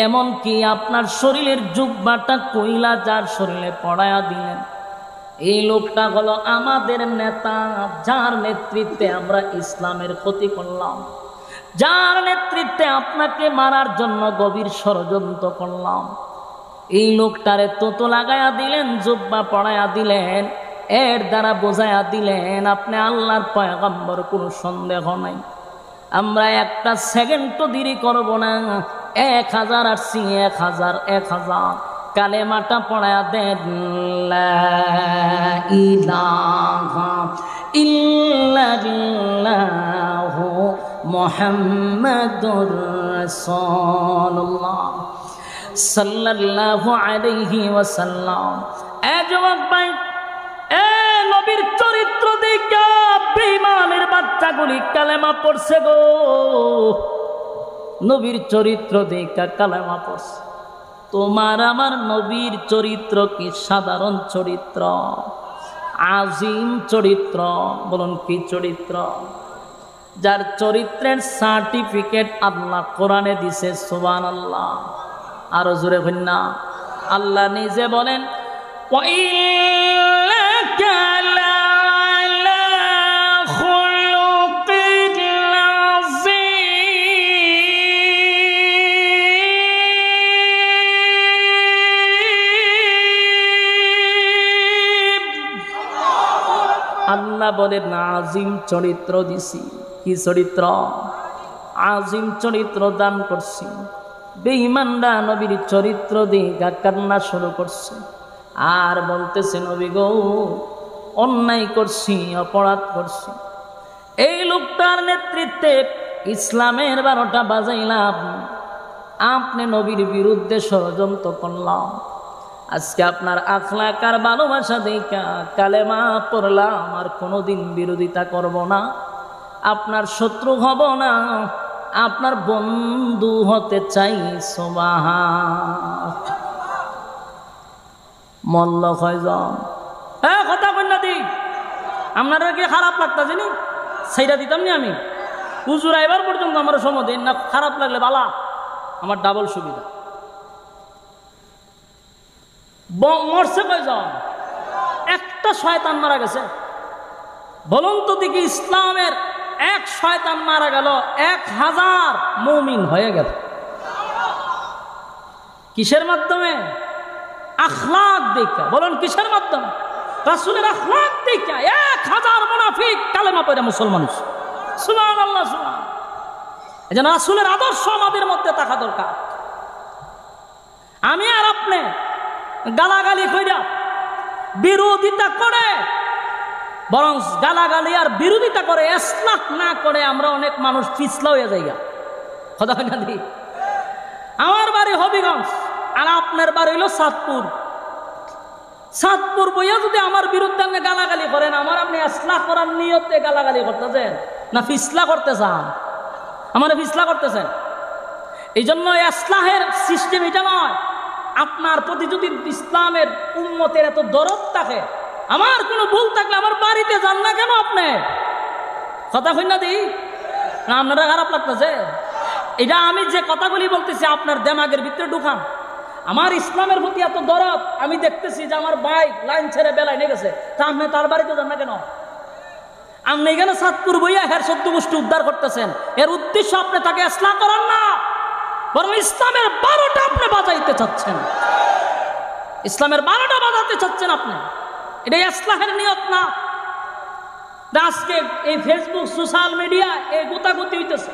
এমন কি আপনার শরীরের জুব্বাটা কইলা যার শরীরে পড়ায়া দিলেন, এই লোকটা হলো আমাদের নেতা, যার নেতৃত্বে আমরা ইসলামের ক্ষতি করলাম, যার নেতৃত্বে আপনাকে মারার জন্য গভীর ষড়যন্ত্র করলাম। এই লোকটারে তো লাগায়া দিলেন, জুব্বা পড়ায়া দিলেন, এর দ্বারা বোঝায়া দিলেন আপনি আল্লাহর পয়গম্বর, কোনো সন্দেহ নাই। আমরা একটা সেকেন্ডও দেরি করব না। 1000 আসছি, 1000 কালেমাটা পড়ায়া দেন, লা ইলাহা ইল্লাল্লাহু মুহাম্মাদুর রাসূলুল্লাহ সাল্লাল্লাহু আলাইহি ওয়াসাল্লাম। যুবক ভাই, নবীর চরিত্র দেখা বেঈমানের বাচ্চাগুলি কালেমা পড়ছে গো। নবীর চরিত্র দেখা কালেমা পড়ছে। তোমার আমার নবীর চরিত্র কি সাধারণ চরিত্র? আজিম চরিত্র। বলুন কি চরিত্র? যার চরিত্রের সার্টিফিকেট আল্লাহ কোরআনে দিছে। সুবহানাল্লাহ। আরো জোরে বলেন না। আল্লাহ নিজে বলেন, আল্লাহ বলে না, আজিম চরিত্র দিছি। কি চরিত্র? আজিম চরিত্র দান করছি। বেঈমানরা নবীর চরিত্র দিয়ে কান্না শুরু করছে আর বলতেছে, নবী গো, অন্যায় করছি, অপরাধ করছি। এই লোকটার নেতৃত্বে ইসলামের 12টা বাজাইলাম, আপনি নবীর বিরুদ্ধে ষড়যন্ত্র করলাম। আজকে আপনার আখলাক আর ভালোবাসা দেখা কালেমা পড়লাম, আর কোনোদিন বিরোধিতা করব না, আপনার শত্রু হব না, আপনার বন্ধু হতে চাই। সুবহান। মল্ল কয়জন? কথা কন্যা দি, আপনারা কি খারাপ লাগতা জানি সেইটা দিতাম নি আমি। হুজুর এবার পর্যন্ত আমার সময় দিন না, খারাপ লাগলে বালা, আমার ডাবল সুবিধা। মরছে কয়জন? একটা শয়তান মারা গেছে। বলুন তো দেখি, ইসলামের এক শয়তান মারা গেল, 1000 মুমিন হয়ে গেল। কিসের মাধ্যমে? আখলাক দেখা। বলুন কিসের মাধ্যমে? রাসূলের আখলাক দেখা 1000 মুনাফিক কালেমা পড়ে মুসলমান। সুবহানাল্লাহ, সুবহান। এজন্য রাসূলের আদর্শ আমাদের মধ্যে থাকা দরকার। আমি আর আপনি গালাগালি কইরা বিরোধিতা করে, বরং গালাগালি আর বিরোধিতা করে ইসলাহ না করে আমরা অনেক মানুষ পিছলা হয়ে যাই। কথা না দি? আমার বাড়ি হবিগঞ্জ আর আপনার বাড়ি হইল চাঁদপুর। চাঁদপুর বইয়া যদি আমার বিরুদ্ধে আপনি গালাগালি করেন, আমার আপনি ইসলাহ করার নিয়তে গালাগালি করতেছেন না ফিসলা করতে চান? আমার ফিসলা করতেছেন। এই জন্য ইসলাহের সিস্টেম এটা নয়। আপনার প্রতি যদি ইসলামের উম্মতের এত দরদ থাকে, আমার কোনো ভুল থাকলে আমার বাড়িতে যান না কেন আপনি? কথা কই না দিই না? আপনারা খারাপ লাগতেছে? এটা আমি যে কথাগুলি বলতেছি আপনার দেমাগের ভিতরে ঢুকান। আমার ইসলামের প্রতি এত দরদ, আমি দেখতেছি যে আমার বাইক লাইন ছেড়ে বেলায় নিয়ে গেছে, তা আপনি তার বাড়িতে যান না কেন? আপনি এখানে চাঁদপুর বইয়া হের সদ্য গোষ্ঠী উদ্ধার করতেছেন, এর উদ্দেশ্য আপনি তাকে ইসলাম করান না, বরং ইসলামের 12টা আপনি বাজাইতে চাচ্ছেন। ইসলামের 12টা বাজাতে চাচ্ছেন আপনি। এটা ইসলামের নিয়ত না। আজকে এই ফেসবুক সোশ্যাল মিডিয়া এই গোতাগুতি হইতেছে।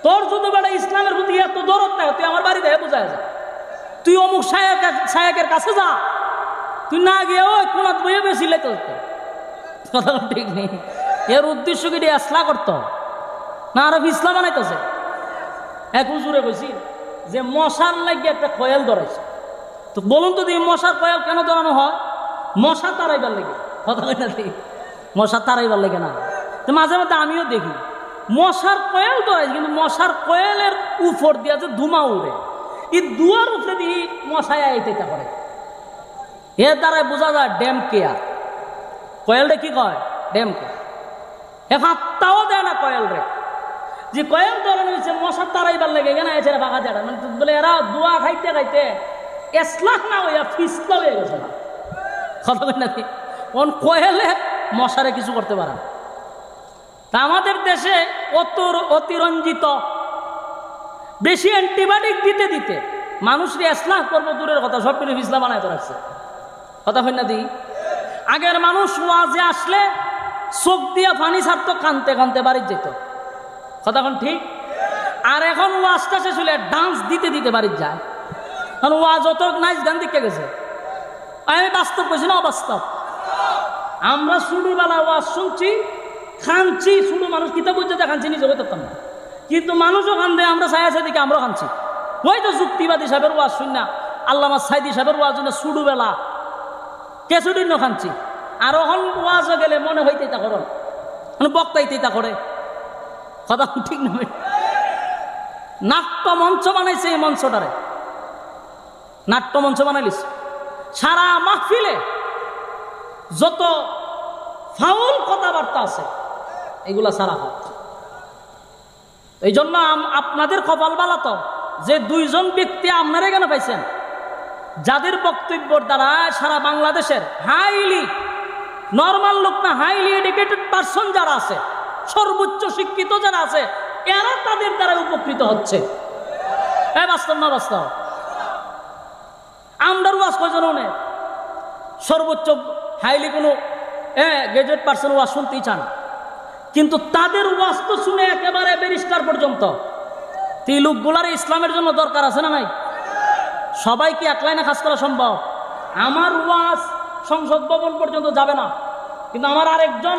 তোর যদি বেটা ইসলামের প্রতি এত দরদ থাকে, তুই আমার বাড়িতে বোঝায় যা, তুই অমুক শায়েকের কাছে যা, তুই না গিয়ে ওই কোনাত বইয়ে বেশি লেতে হতো। কথা ঠিক নেই। এর উদ্দেশ্য কি ইসলাম করতো না আরো ইসলাম বানাইতেছে? এক হুজুরে কইছি যে মশার লাগিয়ে একটা কয়েল ধরাইছে। তো বলুন তো মশার কয়েল কেন ধরানো হয়? মশা তাড়াইবার লেগে। কথা কই না? মশা তাড়াইবার লেগে না। তো মাঝে মাঝে আমিও দেখি মশার কয়েল ধরাইছে, কিন্তু মশার কয়েলের উপর দিয়ে যে ধুমা উড়ে, এই দুয়ার উপরে দিয়ে মশায় আইতে করে। এর দ্বারাই বোঝা যায় ড্যাম কেয়ার। কয়েলটা কি কয়? Damn care. এখন তাও দেয় না কয়েল রে, যে কয়েল ধরানো হয়েছে মশার তাড়াইবার লেগে কেন এছাড়া ফাঁকা দেয় না। মানে বলে এরা দোয়া খাইতে খাইতে এসলাখ না হইয়া ফিসলা হয়ে গেছে না। কথা বলি নাকি? কোন কয়েলে মশারে কিছু করতে পারে না। তা আমাদের দেশে অতিরঞ্জিত বেশি অ্যান্টিবায়োটিক দিতে দিতে মানুষকে ইসলাম করবো দূরের কথা, সব কিছু ইসলাম বানাইতে রাখছে। কথা হয় না দি? আগের মানুষ ওয়াজে আসলে চোখ দিয়া পানি ছাড়তো, কানতে কানতে বাড়ি যেত। কথা কোন ঠিক? আর এখন ওয়াজটা শেষ হলে ডান্স দিতে দিতে বাড়ি যায়। কারণ ওয়াজ অত নাইস গান দিকে গেছে। আমি বাস্তব কইছি না অবাস্তব? আমরা ছোটবেলা ওয়াজ শুনছি, খানছি, ছোট মানুষ কিতাব বুঝতে খানছি, নিজে করতাম না, কিন্তু মানুষও খান দেয়, আমরা ছায়া দিকে আমরাও খানছি। ওই তো যুক্তিবাদী সাহেবের ওয়াজ শুন না, আল্লামা সাইদি সাহেবের ওয়াজ শুনে ছোটবেলা কেঁচুডির খানছি। আর এখন ওয়াজও গেলে মনে হইতে তা করো, বক্তাইতে তা করে। কথা ঠিক নয়। নাট্য মঞ্চ বানাইছে, এই মঞ্চটারে নাট্য মঞ্চ বানাইলিস। সারা মাহফিলে যত ফাউল কথাবার্তা আছে এগুলা সারা হয়। এই জন্য আপনাদের কপাল বালা তো যে দুইজন ব্যক্তি আপনারা কেন পাইছেন, যাদের বক্তব্যের দ্বারা সারা বাংলাদেশের হাইলি নর্মাল লোক না, হাইলি এডুকেটেড পার্সন যারা আছে, সর্বোচ্চ শিক্ষিত যারা আছে, এরা তাদের দ্বারা উপকৃত হচ্ছে। বাস্তব না বাস্তব? আমরার ওয়াজ কয়জন অনেক সর্বোচ্চ হাইলি কোনো গ্রাজুয়েট পার্সন ওয়াজ শুনতেই চান, কিন্তু তাদের ওয়াজ তো শুনে একেবারে ব্যারিস্টার পর্যন্ত। এই লোকগুলার ইসলামের জন্য দরকার আছে না নাই? সবাইকে এক লাইনে কাজ করা সম্ভব? আমার ওয়াজ সংসদ ভবন পর্যন্ত যাবে না, কিন্তু আমার আরেকজন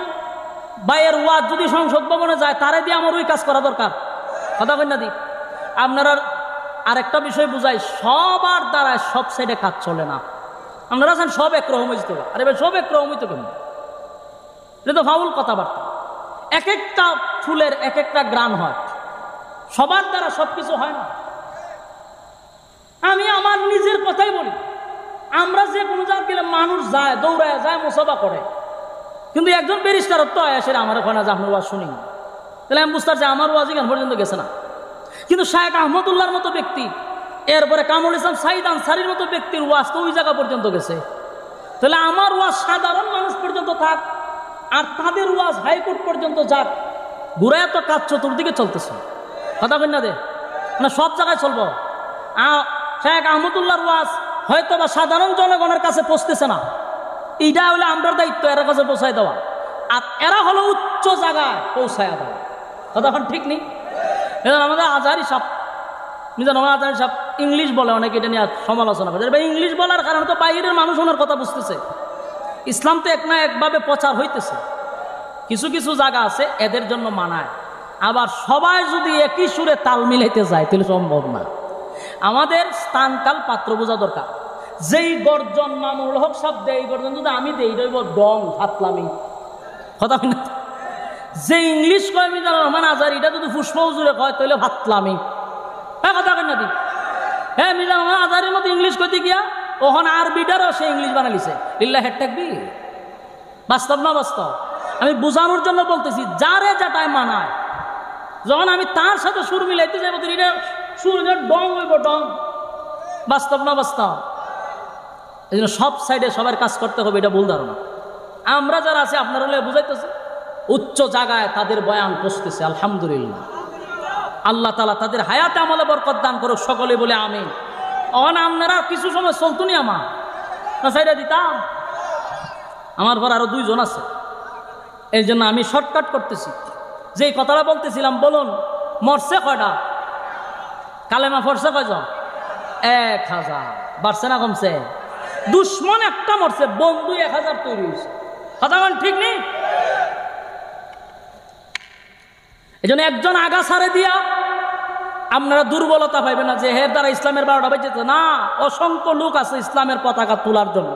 ভাইয়ের ওয়াজ যদি সংসদ ভবনে যায়, তারে দিয়ে আমার ওই কাজ করা দরকার। কথা কই না দি? আপনারা আরেকটা বিষয় বুঝাই, সবার দ্বারা সব সাইডে কাজ চলে না। আপনারা আছেন সব একরকম হইতে, আরে ভাই সব একরকম হইতে কেন? এটা তো ফাউল কথাবার্তা। এক একটা ফুলের এক একটা গ্রান হয়, সবার দ্বারা সবকিছু হয় না। আমি আমার নিজের কথাই বলি, আমরা যে কোনো জায়গা গেলে মানুষ যায়, দৌড়ায় যায়, মুসাফা করে, কিন্তু একজন ব্যারিস্টার তো এসে আমার ওখানে যে আপনার ওয়াজ শুনি, তাহলে আমি বুঝতে পারছি আমার ওয়াজ এখান পর্যন্ত গেছে না। কিন্তু শায়েখ আহমদুল্লাহর মতো ব্যক্তি, এরপরে কামরুল ইসলাম সাইদ আনসারীর মতো ব্যক্তির ওয়াজ তো ওই জায়গা পর্যন্ত গেছে। তাহলে আমার ওয়াজ সাধারণ মানুষ পর্যন্ত থাক, আর তাদের ওয়াজ হাইকোর্ট পর্যন্ত যাক, ঘুরায় তো কাজ চতুর্দিকে চলতেছে। কথা কই না দে? মানে সব জায়গায় চলবো। শায়েখ আহমদুল্লাহর ওয়াজ হয়তো বা সাধারণ জনগণের কাছে পৌঁছতেছে না, এইটা হলে আমরা দায়িত্ব এর কাছে পৌঁছায় দেওয়া, আর এরা হলো উচ্চ জায়গায় পৌঁছায় দেওয়া। কথা ঠিক নেই? আমাদের আজহারি সাহেব মিজানুর রহমান আজহারী সাহেব ইংলিশ বলে, অনেকে এটা নিয়ে সমালোচনা করে। ভাই ইংলিশ বলার কারণে তো বাইরের মানুষ ওনার কথা বুঝতেছে। ইসলাম তো এক না একভাবে প্রচার হইতেছে। কিছু কিছু জায়গা আছে এদের জন্য মানায়, আবার সবাই যদি একই সুরে তাল মিলাইতে যায় তাহলে সম্ভব না। আমাদের স্থানকাল পাত্র বোঝা দরকার। যেই গর্জন মামুনুল হক সাহেব দেয়, এই গর্জন যদি আমি দেই এটা ডং ফাতলামি কথা হয় না। যে ইংলিশ কয় মিজানুর রহমান আজহারী এটা যদি পুষ্প হুজুরে কয় তাহলে ফাতলামি কথা কেন না দি। হ্যাঁ, মিজানুর রহমান আজহারীর মতো ইংলিশ কইতে গিয়া ওখানে আরবিটারও সে ইংলিশ বানালিছে। লিল্লাহ হেড থাকবি, বাস্তব না বাস্তব? আমি বোঝানোর জন্য বলতেছি, যারে যেটাই মানায়। যখন আমি তার সাথে সুর মিলাইতে যাবো এটা সুর ডং হইব, ডং। বাস্তব না বাস্তব? এই জন্য সব সাইডে সবার কাজ করতে হবে, এটা ভুল ধারণা। আমরা যারা আছে আপনারা বুঝাইতেছে, উচ্চ জায়গায় তাদের বয়ান পৌঁছতেছে, আলহামদুলিল্লাহ। আল্লাহ তাআলা তাদের হায়াতে আমলে বরকত দান করুক, সকলে বলে আমিন। আপনারা কিছু সময় চলতুনি আমার না সাইডে দিতাম, আমার পর আরো দুইজন আছে, এই জন্য আমি শর্টকাট করতেছি। যে কথাটা বলতেছিলাম, বলুন মরছে কয়টা? কালেমা পড়ছে কয়জন? 1000। বাড়ছে না কমছে? দুশ্মন একটা মরছে, বন্ধু 1000 তৈরি হয়েছে। কথা বলেন ঠিক নেই? এই জন্য একজন আগা ছাড়ে দিয়া আপনারা দুর্বলতা পাইবেন না যে হের দ্বারা ইসলামের 12টা বেজেছে না। অসংখ্য লোক আছে ইসলামের পতাকা তোলার জন্য,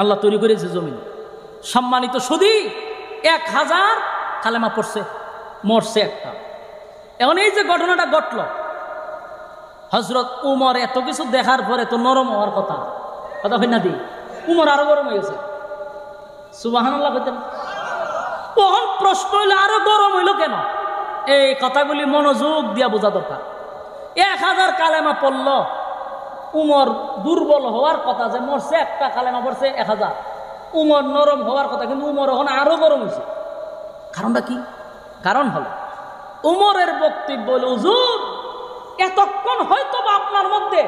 আল্লাহ তৈরি করেছে জমিন। সম্মানিত সুধী, 1000 কালেমা পড়ছে, মরছে একটা। এখন এই যে ঘটনাটা ঘটল, হযরত উমর এত কিছু দেখার পরে তো নরম হওয়ার কথা হয় না দি। উমর আরো গরম হয়ে গেছে, সুবহানাল্লাহ কইতেন। তখন প্রশ্ন হইল আরো গরম হইল কেন? এই কথাগুলি মনোযোগ দিয়া বোঝা দরকার। 1000 কালেমা পড়ল, উমর দুর্বল হওয়ার কথা, যে মরছে একটা কালেমা পড়ছে 1000। উমর নরম হওয়ার কথা, কিন্তু উমর এখন আরো গরম হয়েছে। কারণটা কি? কারণ হলো উমরের বক্তব্য হলো, হুজুর এতক্ষণ হয়তো বা আপনার মধ্যে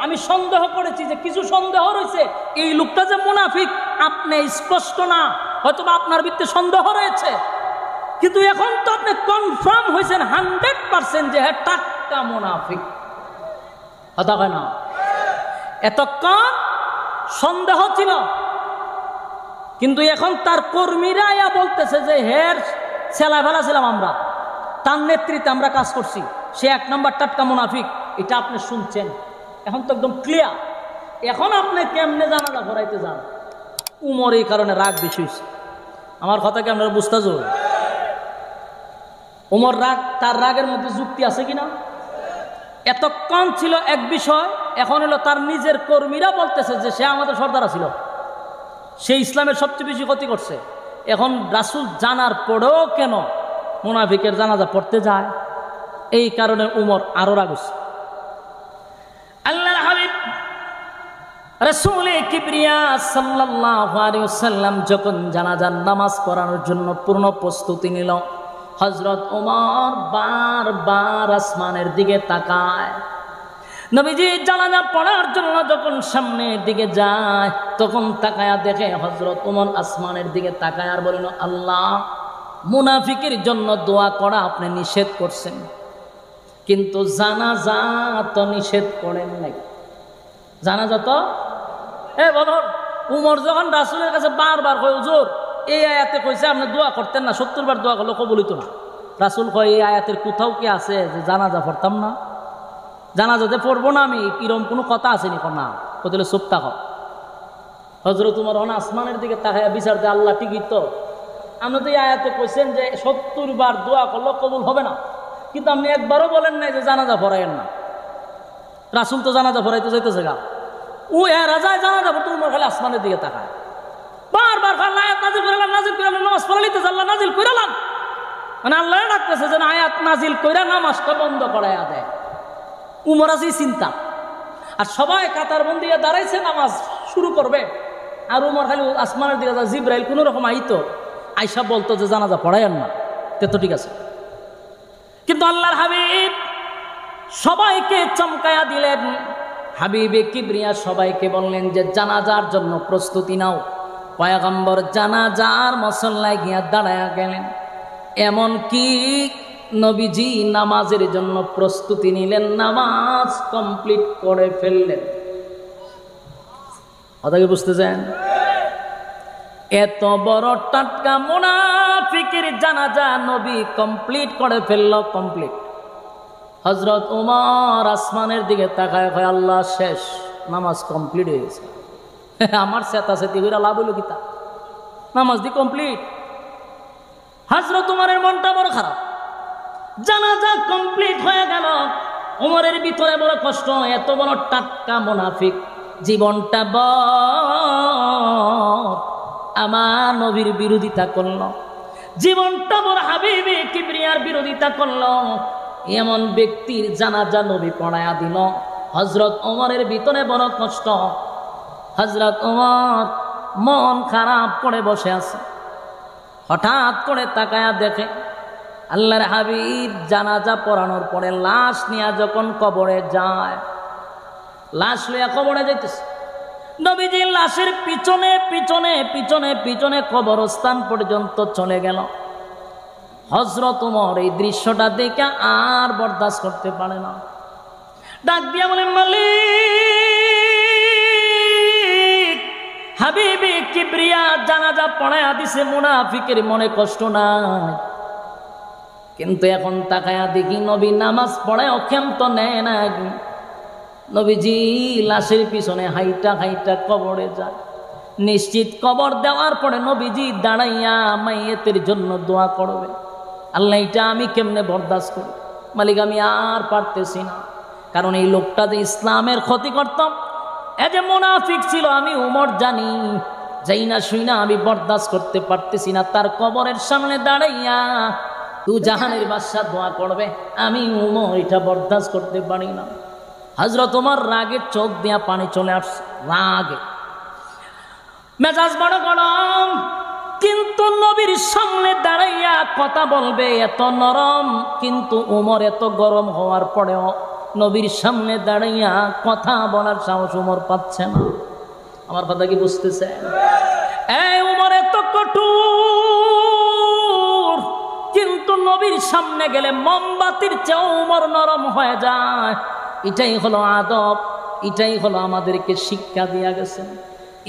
আমি সন্দেহ করেছি যে কিছু সন্দেহ রয়েছে, এই লোকটা যে মুনাফিক আপনি স্পষ্ট না, হয়তো বা আপনার ভিতরে সন্দেহ রয়েছে, কিন্তু এখন তো আপনি কনফার্ম হয়েছেন 100% যে হ্যাঁ টাটকা মুনাফিক। কথা কয় না? এতক্ষণ সন্দেহ ছিল, কিন্তু এখন তার কর্মীরা বলতেছে যে হের ছেলা ফেলা ছিলাম আমরা, তার নেতৃত্বে আমরা কাজ করছি, সে 1 নম্বর টাটকা মুনাফিক। এটা আপনি শুনছেন, এখন তো একদম ক্লিয়ার। এখন আপনি কেমনে জানাজা পড়াইতে যান? উমর এই কারণে রাগ বেশি হয়েছে। আমার কথা কি আপনারা বুঝতে চান? উমর রাগ, তার রাগের মধ্যে যুক্তি আছে কিনা? এতক্ষণ ছিল এক বিষয়, এখন হলো তার নিজের কর্মীরা বলতেছে যে সে আমাদের সর্দার ছিল, সে ইসলামের সবচেয়ে বেশি ক্ষতি করছে। এখন রাসূল জানার পরেও কেন মুনাফিকের জানাজা পড়তে যায়? এই কারণে উমর আরো রাগ হচ্ছে। আল্লাহর হাবিব রাসূল কিবরিয়া সাল্লাল্লাহু আলাইহি ওয়াসাল্লাম যখন জানাজার নামাজ পড়ানোর জন্য পূর্ণ প্রস্তুতি নিল, হযরত ওমর বারবার আসমানের দিকে তাকায়। নবীজি জানাজা পড়ার জন্য যখন সামনের দিকে যায়, তখন তাকায়া দেখে হযরত ওমর আসমানের দিকে তাকায় আর বলেন, আল্লাহ, মুনাফিকের জন্য দোয়া করা আপনি নিষেধ করছেন, কিন্তু জানাজা তো নিষেধ করেন নাই। জানাজা তো বলো। উমর যখন রাসূলের কাছে বারবার কয়, হুজুর এই আয়াতে কইছে আপনি দোয়া করতেন না, 70 বার দোয়া করলে কবুল হইতো না। রাসূল কয়, এই আয়াতের কোথাও কি আছে যে জানাজা পড়তাম না? জানাজাতে পড়বো না আমি, এরকম কোনো কথা আসেনি। না, কোথাও চুপ থাকো। হযরত উমর আসমানের দিকে তাকায়া বিচার দেয়, আল্লাহ ঠিকই তো, আপনি তো এই আয়াতে কইছেন যে 70 বার দোয়া করলে কবুল হবে না, কিন্তু আপনি একবারও বলেন নাই যে জানাজা পড়াইয়েন না। রাসূল তো জানাজা পড়াইতে যাইতেছে গা, ও রাজায় জানাজা পড়তে উমর খালি আসমানের দিকে তাকায়, বারবার আয়াত নাজিল কইরালাম, নাজিল কইরালাম, নামাজ পড়াইতে আল্লাহ নাজিল কইরালাম, মানে আল্লাহ ডাকতেছে যেন আয়াত নাজিল কইরা নামাজটা বন্ধ করাইয়া দেয়। উমর আছে চিন্তা, আর সবাই কাতার বন্দি দাঁড়াইছে, নামাজ শুরু করবে, আর উমর খালি আসমানের দিকে যা। জিব্রাইল কোনো রকম আইতো, আইসা বলতো যে জানাজা পড়াইয়েন না, তো ঠিক আছে। কিন্তু আল্লাহর হাবিব সবাইকে চমকায়া দিলেন। হাবিবে কিবরিয়া সবাইকে বললেন যে জানাজার জন্য প্রস্তুতি নাও। পয়গম্বর জানাজার মুসল্লায় গিয়া দাঁড়ায়া গেলেন। এমন কি নবীজি নামাজের জন্য প্রস্তুতি নিলেন, নামাজ কমপ্লিট করে ফেললেন। কথা কি বুঝতেছেন? এত বড় টাটকা মুনাফিকের জানাজা নবী কমপ্লিট করে ফেলল, কমপ্লিট। হযরত ওমর আসমানের দিকে তাকায়, হয় আল্লাহ শেষ, নামাজ কমপ্লিট হয়ে গেছে। আমার চেতাচেতি করে লাভ হইল কিতা, নামাজ দি কমপ্লিট। হযরত ওমরের মনটা বড় খারাপ, জানাজা কমপ্লিট হয়ে গেল। ওমরের ভিতরে বড় কষ্ট, এত বড় টাটকা মুনাফিক জীবনটা আমার নবীর বিরোধিতা করলো, জীবনটা বড় হাবিবে কিবরিয়ার বিরোধিতা করলো। এমন ব্যক্তির জানাজা নবী পড়ায়া দিল। হযরত ওমরের ভিতরে বড় কষ্ট। হযরত ওমর মন খারাপ করে বসে আছে। হঠাৎ করে তাকায়া দেখে আল্লাহর হাবিব জানাজা পড়ানোর পরে লাশ নিয়ে যখন কবরে যায়, লাশ লইয়া কবরে যাইতেছে, নবীজি লাশের পিছনে পিছনে পিছনে পিছনে কবরস্থান পর্যন্ত চলে গেল। হযরত ওমর এই দৃশ্যটা দেখে আর বরদাস্ত করতে পারে না, ডাক দিয়া বলে, মালিক, হাবিবে কিবরিয়া জানাজা পড়ায়া দিছে, মুনাফিকের মনে কষ্ট নাই, কিন্তু এখন তাকায়া দেখি নবী নামাজ পড়ায় ক্ষান্ত নেয় না। নবীজি লাশের পিছনে হাইটা হাইটা কবরে যায়। নিশ্চিত কবর দেওয়ার পরে নবীজি দাঁড়াইয়া মাইয়েতের জন্য দোয়া করবে, আল্লাহ এটা আমি কেমনে বরদাস্ত করি, মালিক আমি আর পারতেছি না। কারণ এই লোকটা যে ইসলামের ক্ষতি করতাম, এ যে মুনাফিক ছিল, আমি উমর জানি, যাই না শুই না আমি বরদাস্ত করতে পারতেছি না। তার কবরের সামনে দাঁড়াইয়া তু জাহানের বাদশা দোয়া করবে, আমি উমর এটা বরদাস্ত করতে পারি না। হযরত ওমর রাগে চোখ দিয়া পানি চলে আসছে, রাগে মেজাজ বড় গরম। কিন্তু নবীর সামনে দাঁড়াইয়া কথা বলবে এত নরম, কিন্তু ওমর এত গরম হওয়ার পরেও নবীর সামনে দাঁড়াইয়া কথা বলার সাহস ওমর পাচ্ছে না। আমার কথা কি বুঝতেছেন? এই ওমর এত কঠোর, কিন্তু নবীর সামনে গেলে মোমবাতির চেয়ে ওমর নরম হয়ে যায়। এটাই হলো আদব, এটাই হলো আমাদেরকে শিক্ষা দিয়া গেছে।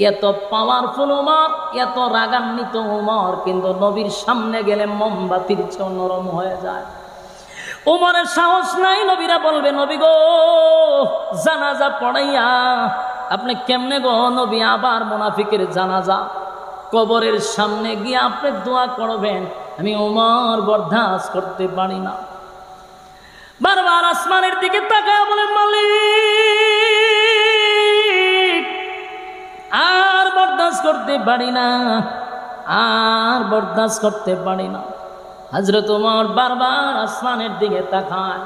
এত পাওয়ারফুল ওমর, এত রাগান্বিত ওমর, কিন্তু নবীর সামনে গেলে মোমবাতির চেয়ে নরম হয়ে যায়। ওমরের সাহস নাই, নবীরা বলবে, নবী গো জানাজা পড়াইয়া আপনি কেমনে গো নবী আবার মুনাফিকের জানাজা কবরের সামনে গিয়ে আপনি দোয়া করবেন, আমি ওমর বরদাস্ত করতে পারি না। বারবার আসমানের দিকে তাকায় বলেন, মালিক আর বরদাস্ত করতে পারি না, আর বরদাস্ত করতে পারি না। হযরত ওমর বারবার আসমানের দিকে তাকায়।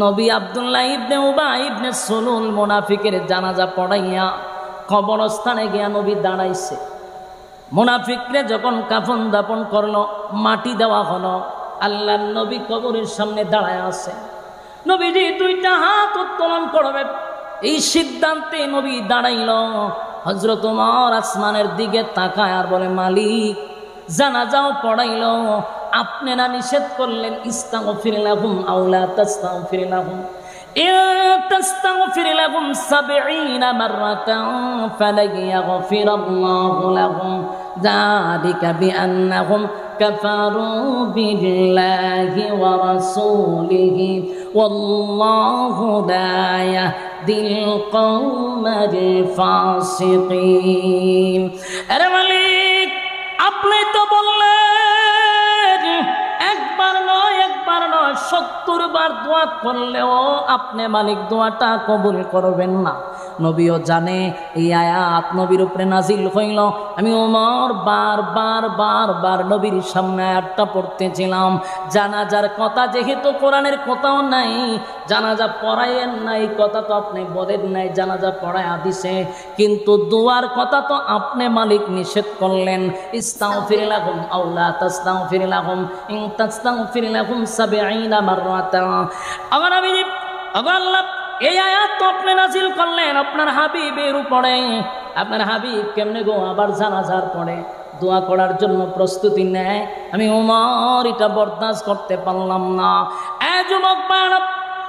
নবী আব্দুল্লাহ ইবনে উবাই ইবনে সুলুল মুনাফিকের জানাজা পড়াইয়া কবরস্থানে গিয়া নবী দাঁড়াইছে। মুনাফিকরে যখন কাফন দাপন করলো, মাটি দেওয়া হলো, আল্লাহর নবী কবরের সামনে দাঁড়ায় আছে। নবীজি দুইটা হাত উত্তোলন করবে, এই সিদ্ধান্তে নবী দাঁড়াইল। হযরত ওমর আসমানের দিকে তাকায় আর বলে, মালিক জানাজাও পড়াইল, আপনি না নিষেধ করলেন ইস্তাগফির লাহুম আও লা তাস্তাগফির লাহুম, তাস্তাগফির লাহুম ৭০ মাররাতান ফালা ইয়াগফিরাল্লাহু লাহুম যালিকা বিআন্নাহুম কাফারু বিল্লাহি ওয়া রাসূলিহি ওয়াল্লাহু লা ইয়াহদিল কওমাল ফাসিকিন। আরে মালিক আপনি তো বললেন একবার নয় ৭০ বার দোয়া করলেও আপনি মালিক দোয়াটা কবুল করবেন না। নবীও জানে এই আয়াত নবীর উপরে নাজিল হইল। আমি ওমর বার নবীর সামনে আয়াতটা পড়তেছিলাম। জানাজার কথা যেহেতু কোরআনের কথাও নাই, জানাজা পড়াইয়েন নাই কথা তো আপনি বলেন নাই, জানাজা পড়ায় দিছে, কিন্তু দোয়ার কথা তো আপনি মালিক নিষেধ করলেন। ইস্তাগফির লাহুম আও লা তাস্তাগফির লাহুম ইন তাস্তাগফির লাহুম ৭০ মাররাতান। আমার হাবিব, আল্লাহ এই আয়াত তো আপনি নাজিল করলেন আপনার হাবিবের উপরে। আপনার হাবিব কেমনে গো আবার জানাজার পরে দোয়া করার জন্য প্রস্তুতি নেয়, আমি ওমর এটা বরদাস্ত করতে পারলাম না। যুবক ভাইরা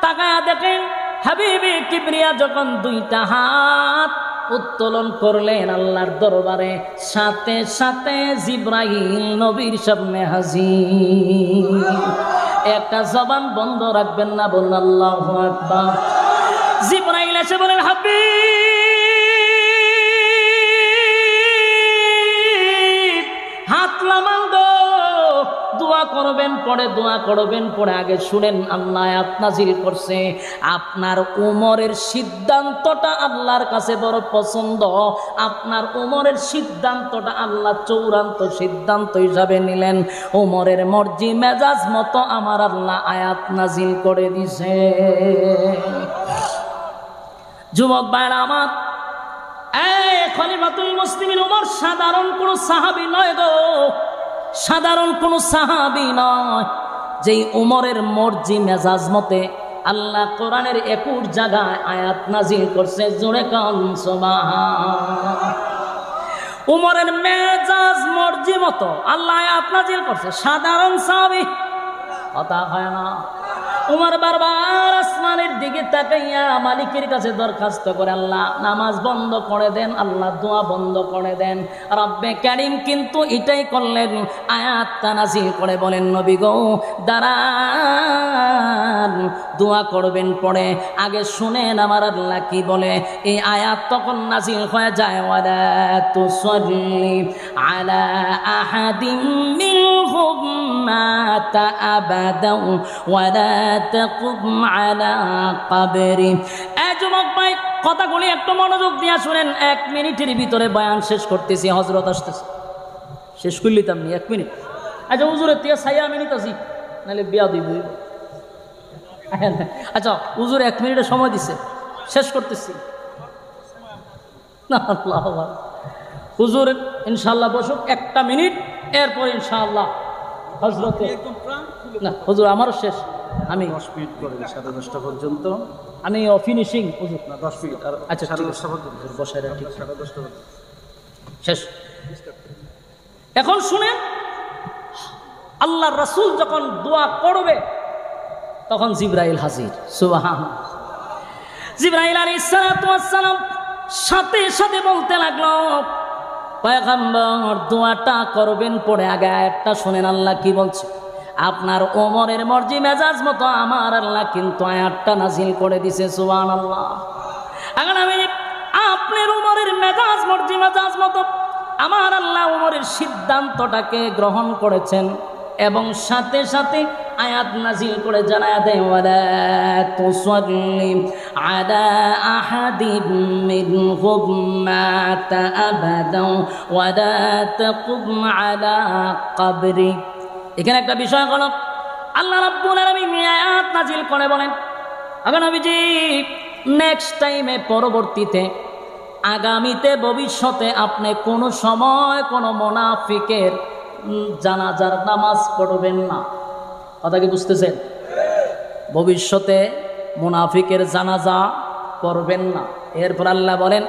তাকায়া দেখেন, হাবিবে কিবরিয়া যখন দুইটা হাত উত্তোলন করলেন আল্লাহর দরবারে, সাথে সাথে জিব্রাইল নবীর সামনে হাজির। একটা জবান বন্ধ রাখবেন না, বলুন আল্লাহু আকবার। জিব্রাইল এসে বলেন, হাবিব হাত নামান গো, দোয়া করবেন পরে, দোয়া করবেন পরে। আগে শুনেন, আল্লাহ আয়াত নাজিল করছে, আপনার উমরের সিদ্ধান্তটা আল্লাহর কাছে বড় পছন্দ। আপনার উমরের সিদ্ধান্তটা আল্লাহ চূড়ান্ত সিদ্ধান্ত হিসাবে নিলেন। উমরের মর্জি মেজাজ মতো আমার আল্লাহ আয়াত নাজিল করে দিছে। যুবক ভাইরা আমার, খলিফাতুল মুসলিমিন উমর সাধারণ কোন সাহাবী নয় গো, সাধারণ কোন সাহাবী নয়। যেই উমরের মর্জি মেজাজ মতে আল্লাহ কোরআনের 21 জায়গায় আয়াত নাজিল করছে, জোরে কান সুবহান। উমরের মেজাজ মর্জি মতো আল্লাহ আয়াত নাজিল করছে, সাধারণ সাহাবী কথা হয় না। উমর বারবার আসমানের দিকে তাকাইয়া মালিকের কাছে দরখাস্ত করে, আল্লাহ নামাজ বন্ধ করে দেন, আল্লাহ দোয়া বন্ধ করে দেন। রব্বে কারীম কিন্তু এটাই করলেন, আয়াতটা নাজিল করে বলেন, নবী গো দাঁড়ান, দোয়া করবেন পরে। আগে শুনেন আমার আল্লাহ কি বলে। এই আয়াত তখন নাজিল হয়ে যায়, ওয়ালা তুসাল্লি আলা আহাদিম মিনহুম মাতা আবাদাও ওয়ালা তাকুম আলা কবরি। যুবক ভাই, কথাগুলি একটু মনোযোগ দিয়ে শুনেন। 1 মিনিটের ভিতরে বয়ান শেষ করতেছি, হযরত আসতেছে। শেষ করলিতাম নি 1 মিনিট। আচ্ছা হুজুরের তিয়া ছায়া মিনিট আছি, নাহলে বিয়া দিব। আচ্ছা হুজুর 1 মিনিটের সময় দিছে, শেষ করতেছি না। আল্লাহ হুজুর ইনশাআল্লাহ বসুক 1টা মিনিট, এরপর ইনশাআল্লাহ হযরত না। হুজুর আমারও শেষ, আমি 10 মিনিট করেন, 10:30 পর্যন্ত। আমি ফিনিশিং হুজুর না 10 মিনিট আর। আচ্ছা 10:30 পর্যন্ত বসায় ঠিক 10:30 পর্যন্ত শেষ। এখন শুনেন, আল্লাহর রাসূল যখন দোয়া করবে তখন জিবরাইল হাজির। সুবহানাল্লাহ। জিবরাইল আলাইহিস সালাতু ওয়াস সালাম সাথে সাথে বলতে লাগলো, পয়গম্বর দোয়াটা করবেন পরে আগে আয়াতটা শুনেন আল্লাহ কি বলছে। আপনার ওমরের মর্জি মেজাজ মতো আমার আল্লাহ কিন্তু আয়াতটা নাজিল করে দিছে। সুবহানাল্লাহ। এখন আমি আপনার ওমরের মেজাজ মর্জি মেজাজ মতো আমার আল্লাহ ওমরের সিদ্ধান্তটাকে গ্রহণ করেছেন এবং সাথে সাথে আয়াত নাজিল করে জানায়া দেয়, ওয়ালা তুসাল্লি আলা আহাদিম মিনহুম মাতা আবাদাও ওয়ালা তাকুম আলা কবরি। এখানে একটা বিষয় হলো, আল্লাহ রাব্বুল আলামিন আয়াত নাজিল করে বলেন, আগে নবীজি নেক্সট টাইমে, পরবর্তীতে, আগামীতে, ভবিষ্যতে আপনি কোনো সময় কোনো মুনাফিকের জানাজার নামাজ পড়বেন না। কথা কি বুঝতেছেন? ভবিষ্যতে মুনাফিকের জানাজা পড়বেন না। এরপর আল্লাহ বলেন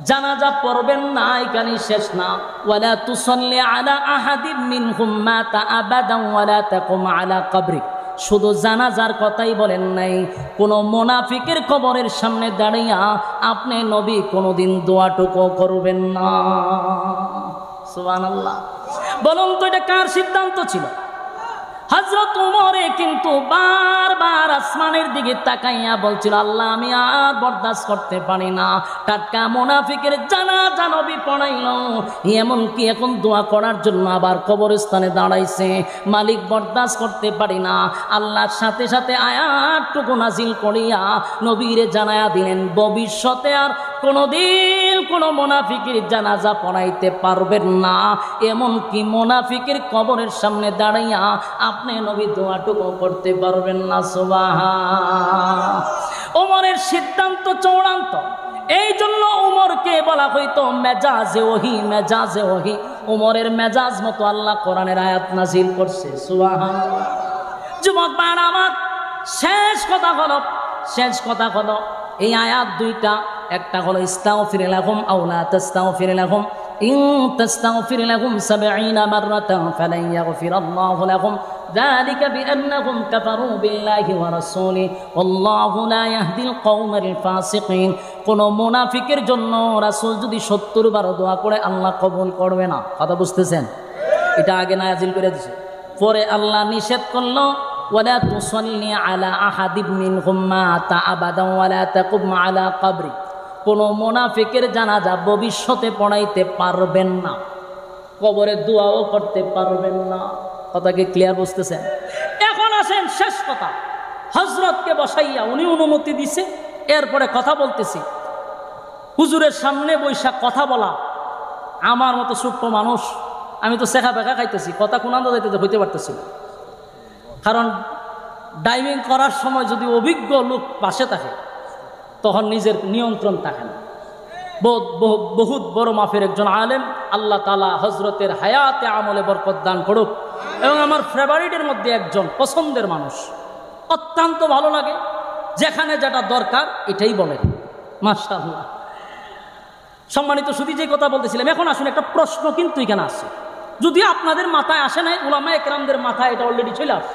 জানাজা পড়বেন না, এখানে শেষ না। ওয়ালা তুসাল্লি আলা আহাদিম মিনহুম মাতা আবাদান ওয়ালা তাকুম আলা কবরি। শুধু জানাজার কথাই বলেন নাই, কোন মুনাফিকের কবরের সামনে দাঁড়িয়ে আপনি নবী কোনোদিন দোয়াটুকু করবেন না। সুবহানাল্লাহ। বলুন তো এটা কার সিদ্ধান্ত ছিল? হযরত উমরে কিন্তু বারবার আসমানের দিকে তাকাইয়া বলছিল, আল্লাহ আমি আর বরদাস্ত করতে পারি না, টাটকা মুনাফিকের জানাজা নবী পড়াইলো, এমনকি এখন দোয়া করার জন্য আবার কবরস্থানে দাঁড়াইছে, মালিক বরদাস্ত করতে পারি না। আল্লাহর সাথে সাথে আয়াতটুকু নাজিল করিয়া নবীরে জানায়া দিলেন, ভবিষ্যতে আর কোনোদিন কোনো মুনাফিকের জানাজা পড়াইতে পারবেন না, এমনকি মুনাফিকের কবরের সামনে দাঁড়াইয়া আপনি নবী দোয়াটুকু করতে পারবেন না। সুবহান। ওমরের সিদ্ধান্ত চূড়ান্ত। এই জন্য উমরকে বলা হইতো মেজাজে ওহি, মেজাজে ওহি। উমরের মেজাজ মতো আল্লাহ কোরআনের আয়াত নাজিল করছে। সুবহান। যুবক ভাইরা আমার, শেষ কথা হলো এই আয়াত দুইটা, একটা হলো ইস্তাগফির লাহুম আও লা তাস্তাগফির লাহুম, ইন তাস্তাগফির লাহুম 70 মাররাতান ফালান ইয়াগফিরাল্লাহু লাহুম যালিকা বিআন্নাহুম কাফারু বিল্লাহি ওয়া রাসূলিহি ওয়াল্লাহু লা ইয়াহদিল কওমাল ফাসিকিন। কোন মুনাফিকের জন্য রাসূল যদি 70 বার দোয়া করে আল্লাহ কবুল করবে না। কথা বুঝতেছেন? এটা আগে নাজিল করে দিয়েছে, পরে আল্লাহ নিষেধ করলো ওয়ালা তুসাল্লি আলা আহাদিম মিনহুম মাতা আবাদান ওয়ালা তাকুম আলা কবরি। কোন মুনাফিকের জানাজা ভবিষ্যতে পড়াইতে পারবেন না, কবরে দোয়াও করতে পারবেন না। কথা কি ক্লিয়ার বুঝতেছেন? এখন আসেন শেষ কথা, হযরতকে বসাইয়া উনি অনুমতি দিছে, এরপরে কথা বলতেছি। হুজুরের সামনে বৈশা কথা বলা, আমার মতো ছোট্ট মানুষ, আমি তো শেখা বেখা খাইতেছি, কথা কোন আন্দাজ হইতে পারতেছি না। কারণ ড্রাইভিং করার সময় যদি অভিজ্ঞ লোক পাশে থাকে তখন নিজের নিয়ন্ত্রণ থাকে না। বহুত বড় মাফের একজন আলেম, আল্লাহ তাআলা হযরতের হায়াতে আমলে বরকত দান করুক। এবং আমার ফেভারিটের মধ্যে একজন, পছন্দের মানুষ, অত্যন্ত ভালো লাগে, যেখানে যেটা দরকার এটাই বলেন, মাশাআল্লাহ। সম্মানিত শুধু যে কথা বলতেছিলাম, এখন আসুন একটা প্রশ্ন কিন্তু এখানে আসে, যদি আপনাদের মাথায় আসে নাই, উলামায়ে কেরামদের মাথায় এটা অলরেডি চলে আসে।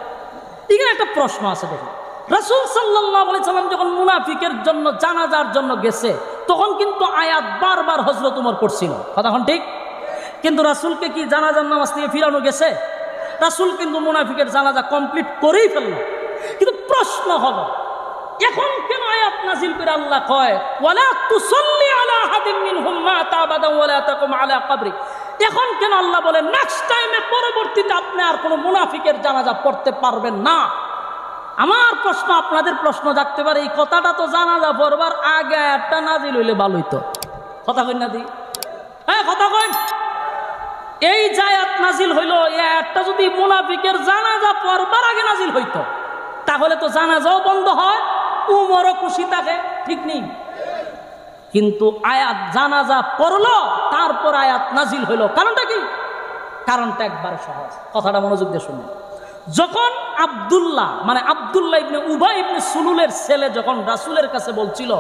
এখানে একটা প্রশ্ন আছে, দেখুন রাসূল সাল্লাল্লাহু আলাইহি সাল্লাম যখন মুনাফিকের জন্য জানাজার জন্য গেছে তখন কিন্তু আয়াত বারবার হযরত ওমর পড়ছিল, কথাখন ঠিক? কিন্তু রাসূলকে কি জানাজার নামাজ থেকে ফিরানো গেছে? রাসূল কিন্তু মুনাফিকের জানাজা কমপ্লিট করেই ফেলল। কিন্তু প্রশ্ন হলো, এখন কেন আয়াত নাযিল করে আল্লাহ কয় ওয়ালা তুসাল্লি আলা আহাদিম মিনহুম মাতা আবাদান ওয়ালা তাকুম আলা কবরি? এখন কেন আল্লাহ বলে নেক্সট টাইমে, পরবর্তীতে আপনি আর কোনো মুনাফিকের জানাজা পড়তে পারবেন না? আমার প্রশ্ন, আপনাদের প্রশ্ন জাগতে পারে, এই কথাটা তো জানাজা পড়বার আগে একটা নাজিল হইলে ভালোই তো। কথা কই না দি? হ্যাঁ কথা কই। এই যে আয়াত নাজিল হইল, এই আয়াতটা যদি মুনাফিকের জানাজা পড়বার আগে নাজিল হইতো তাহলে তো জানাজাও বন্ধ হয়, উমরও খুশি থাকে, ঠিক নেই? কিন্তু আয়াত জানাজা পড়লো, তারপর আয়াত নাজিল হইল, কারণটা কি? কারণটা একবারে সহজ, কথাটা মনোযোগ দিয়ে শুনুন। যখন আব্দুল্লাহ ইবনে উবাই ইবনে সুলুলের ছেলে যখন রাসূলের কাছে বলছিল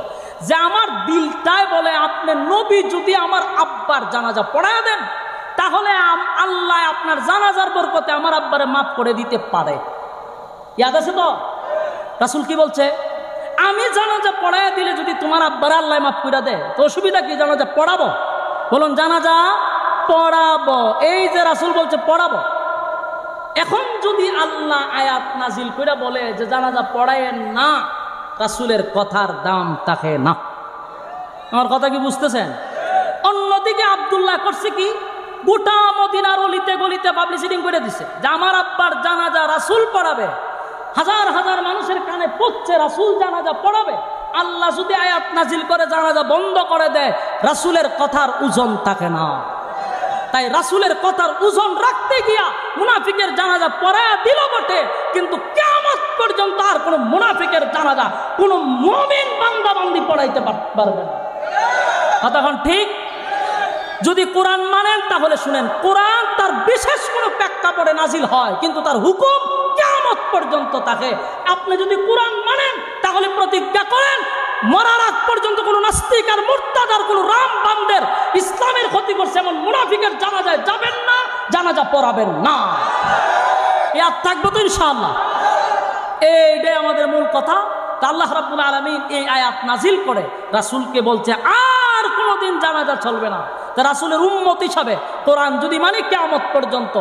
যে আমার দিলটায় বলে আপনি নবী যদি আমার আব্বার জানাজা পড়ায় দেন তাহলে আল্লাহ আপনার জানাজার বরকতে আমার আব্বারে মাফ করে দিতে পারে, ইয়াদ আছে তো? রাসূল কি বলছে? আমি জানাজা পড়ায় দিলে যদি তোমার আব্বারে আল্লাহ মাফ করে দেয় তো অসুবিধা কি? জানাজা পড়াবো? বলুন জানাজা পড়াবো। এই যে রাসূল বলছে পড়াবো, এখন যদি আল্লাহ আয়াত নাজিল করে বলে যে জানাজা পড়ায়েন না, রাসূলের কথার দাম থাকে না। আমার কথা কি বুঝতেছেন? অন্যদিকে আব্দুল্লাহ করছে কি, গোটা মদিনার অলিতে গলিতে পাবলিসিটি করে দিছে যে আমার আব্বার জানাজা রাসূল পড়াবে, হাজার হাজার মানুষের কানে পড়ছে রাসূল জানাজা পড়াবে। আল্লাহ যদি আয়াত নাজিল করে জানাজা বন্ধ করে দেয়, রাসূলের কথার ওজন থাকে না। তাই রাসূলের কথার ওজন রাখতে গিয়া মুনাফিকের জানাজা পড়ায়া দিল বটে, কিন্তু কিয়ামত পর্যন্ত আর কোন মুনাফিকের জানাজা কোন মুমিন বান্দা বান্দি পড়াইতে পারবে না। কতক্ষণ ঠিক? যদি কোরআন মানেন তাহলে শুনেন, কোরআন তার বিশেষ কোনো প্রেক্ষাপটে নাজিল হয়, কিন্তু তার হুকুম কিয়ামত পর্যন্ত থাকে। আপনি যদি কোরআন মানেন তাহলে প্রতিজ্ঞা করেন মরার আগ পর্যন্ত কোনো নাস্তিক আর মুরতাদ আর কোনো রামবান্দের ইসলামের ক্ষতি করছে এমন মুনাফিকের জানাজায় যাবেন না, জানাজা পড়াবেন না। ইয়াদ থাকবে তো ইনশাআল্লাহ? এইটাই আমাদের মূল কথা। আল্লাহ রাব্বুল আলামিন এই আয়াত নাজিল করে রাসূলকে বলছে আর কোনোদিন জানাজা চলবে না। তা রাসূলের উম্মত হিসাবে কোরআন যদি মানে কিয়ামত পর্যন্ত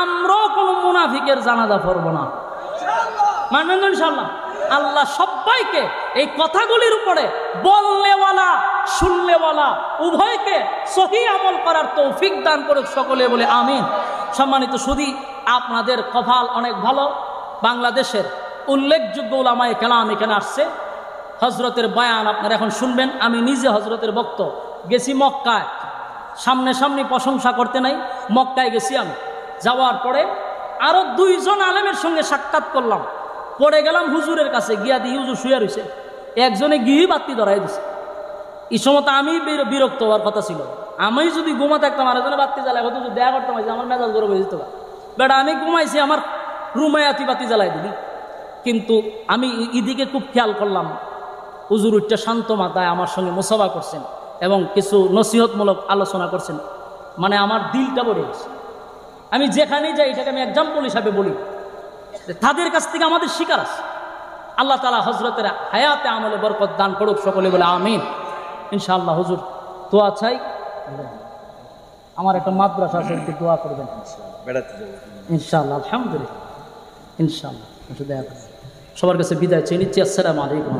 আমরাও কোনো মুনাফিকের জানাজা পড়ব না, মানবেন তো ইনশাআল্লাহ? আল্লাহ সবাইকে এই কথাগুলির উপরে বলনেওয়ালা শুননেওয়ালা উভয়কে সহি আমল করার তৌফিক দান করুক সকলে বলে আমিন। সম্মানিত সুধী, আপনাদের কপাল অনেক ভালো, বাংলাদেশের উল্লেখযোগ্য উলামায়ে কেরাম এখানে আসছে, হজরতের বয়ান আপনারা এখন শুনবেন। আমি নিজে হজরতের বক্ত গেছি মক্কায়, সামনে প্রশংসা করতে নাই, মক্কায় গেছি আমি। যাওয়ার পরে আরো দুইজন আলেমের সঙ্গে সাক্ষাৎ করলাম, পড়ে গেলাম হুজুরের কাছে, গিয়া দিয়ে হুজুর শুয়ে রয়েছে, একজনে গিয়ে বাতি ধরাই দিছে। এই সময় আমি বিরক্ত হওয়ার কথা ছিল, আমি যদি ঘুমা থাকতাম আর একজনে বাতি জ্বালাই হয়তো দেখা করতাম, আমার মেজাজ গরম হয়ে যেত। বেটা আমি ঘুমাইছি, আমার রুমে বাতি জ্বালাই দিবি। কিন্তু আমি এদিকে খুব খেয়াল করলাম, হুজুর উঠটা শান্ত মাথায় আমার সঙ্গে মুসাফা করছেন এবং কিছু নসিহতমূলক আলোচনা করছেন। মানে আমার দিলটা ভরে গেছে। আমি যেখানেই যাই এটাকে আমি এক্সাম্পল হিসাবে বলি, তাদের কাছ থেকে আমাদের শিকার আছে। আল্লাহ তাআলা হযরতের হায়াতে আমলে বরকত দান করুক, সকলে বলে আমিন ইনশাআল্লাহ। হুজুর দোয়া চাই, আমার একটা মাদ্রাসা আছে, একটু দোয়া করবেন ইনশাআল্লাহ। আলহামদুলিল্লাহ ইনশাআল্লাহ। সবার কাছে বিদায় চেয়ে নিচ্ছি। আসসালামু আলাইকুম।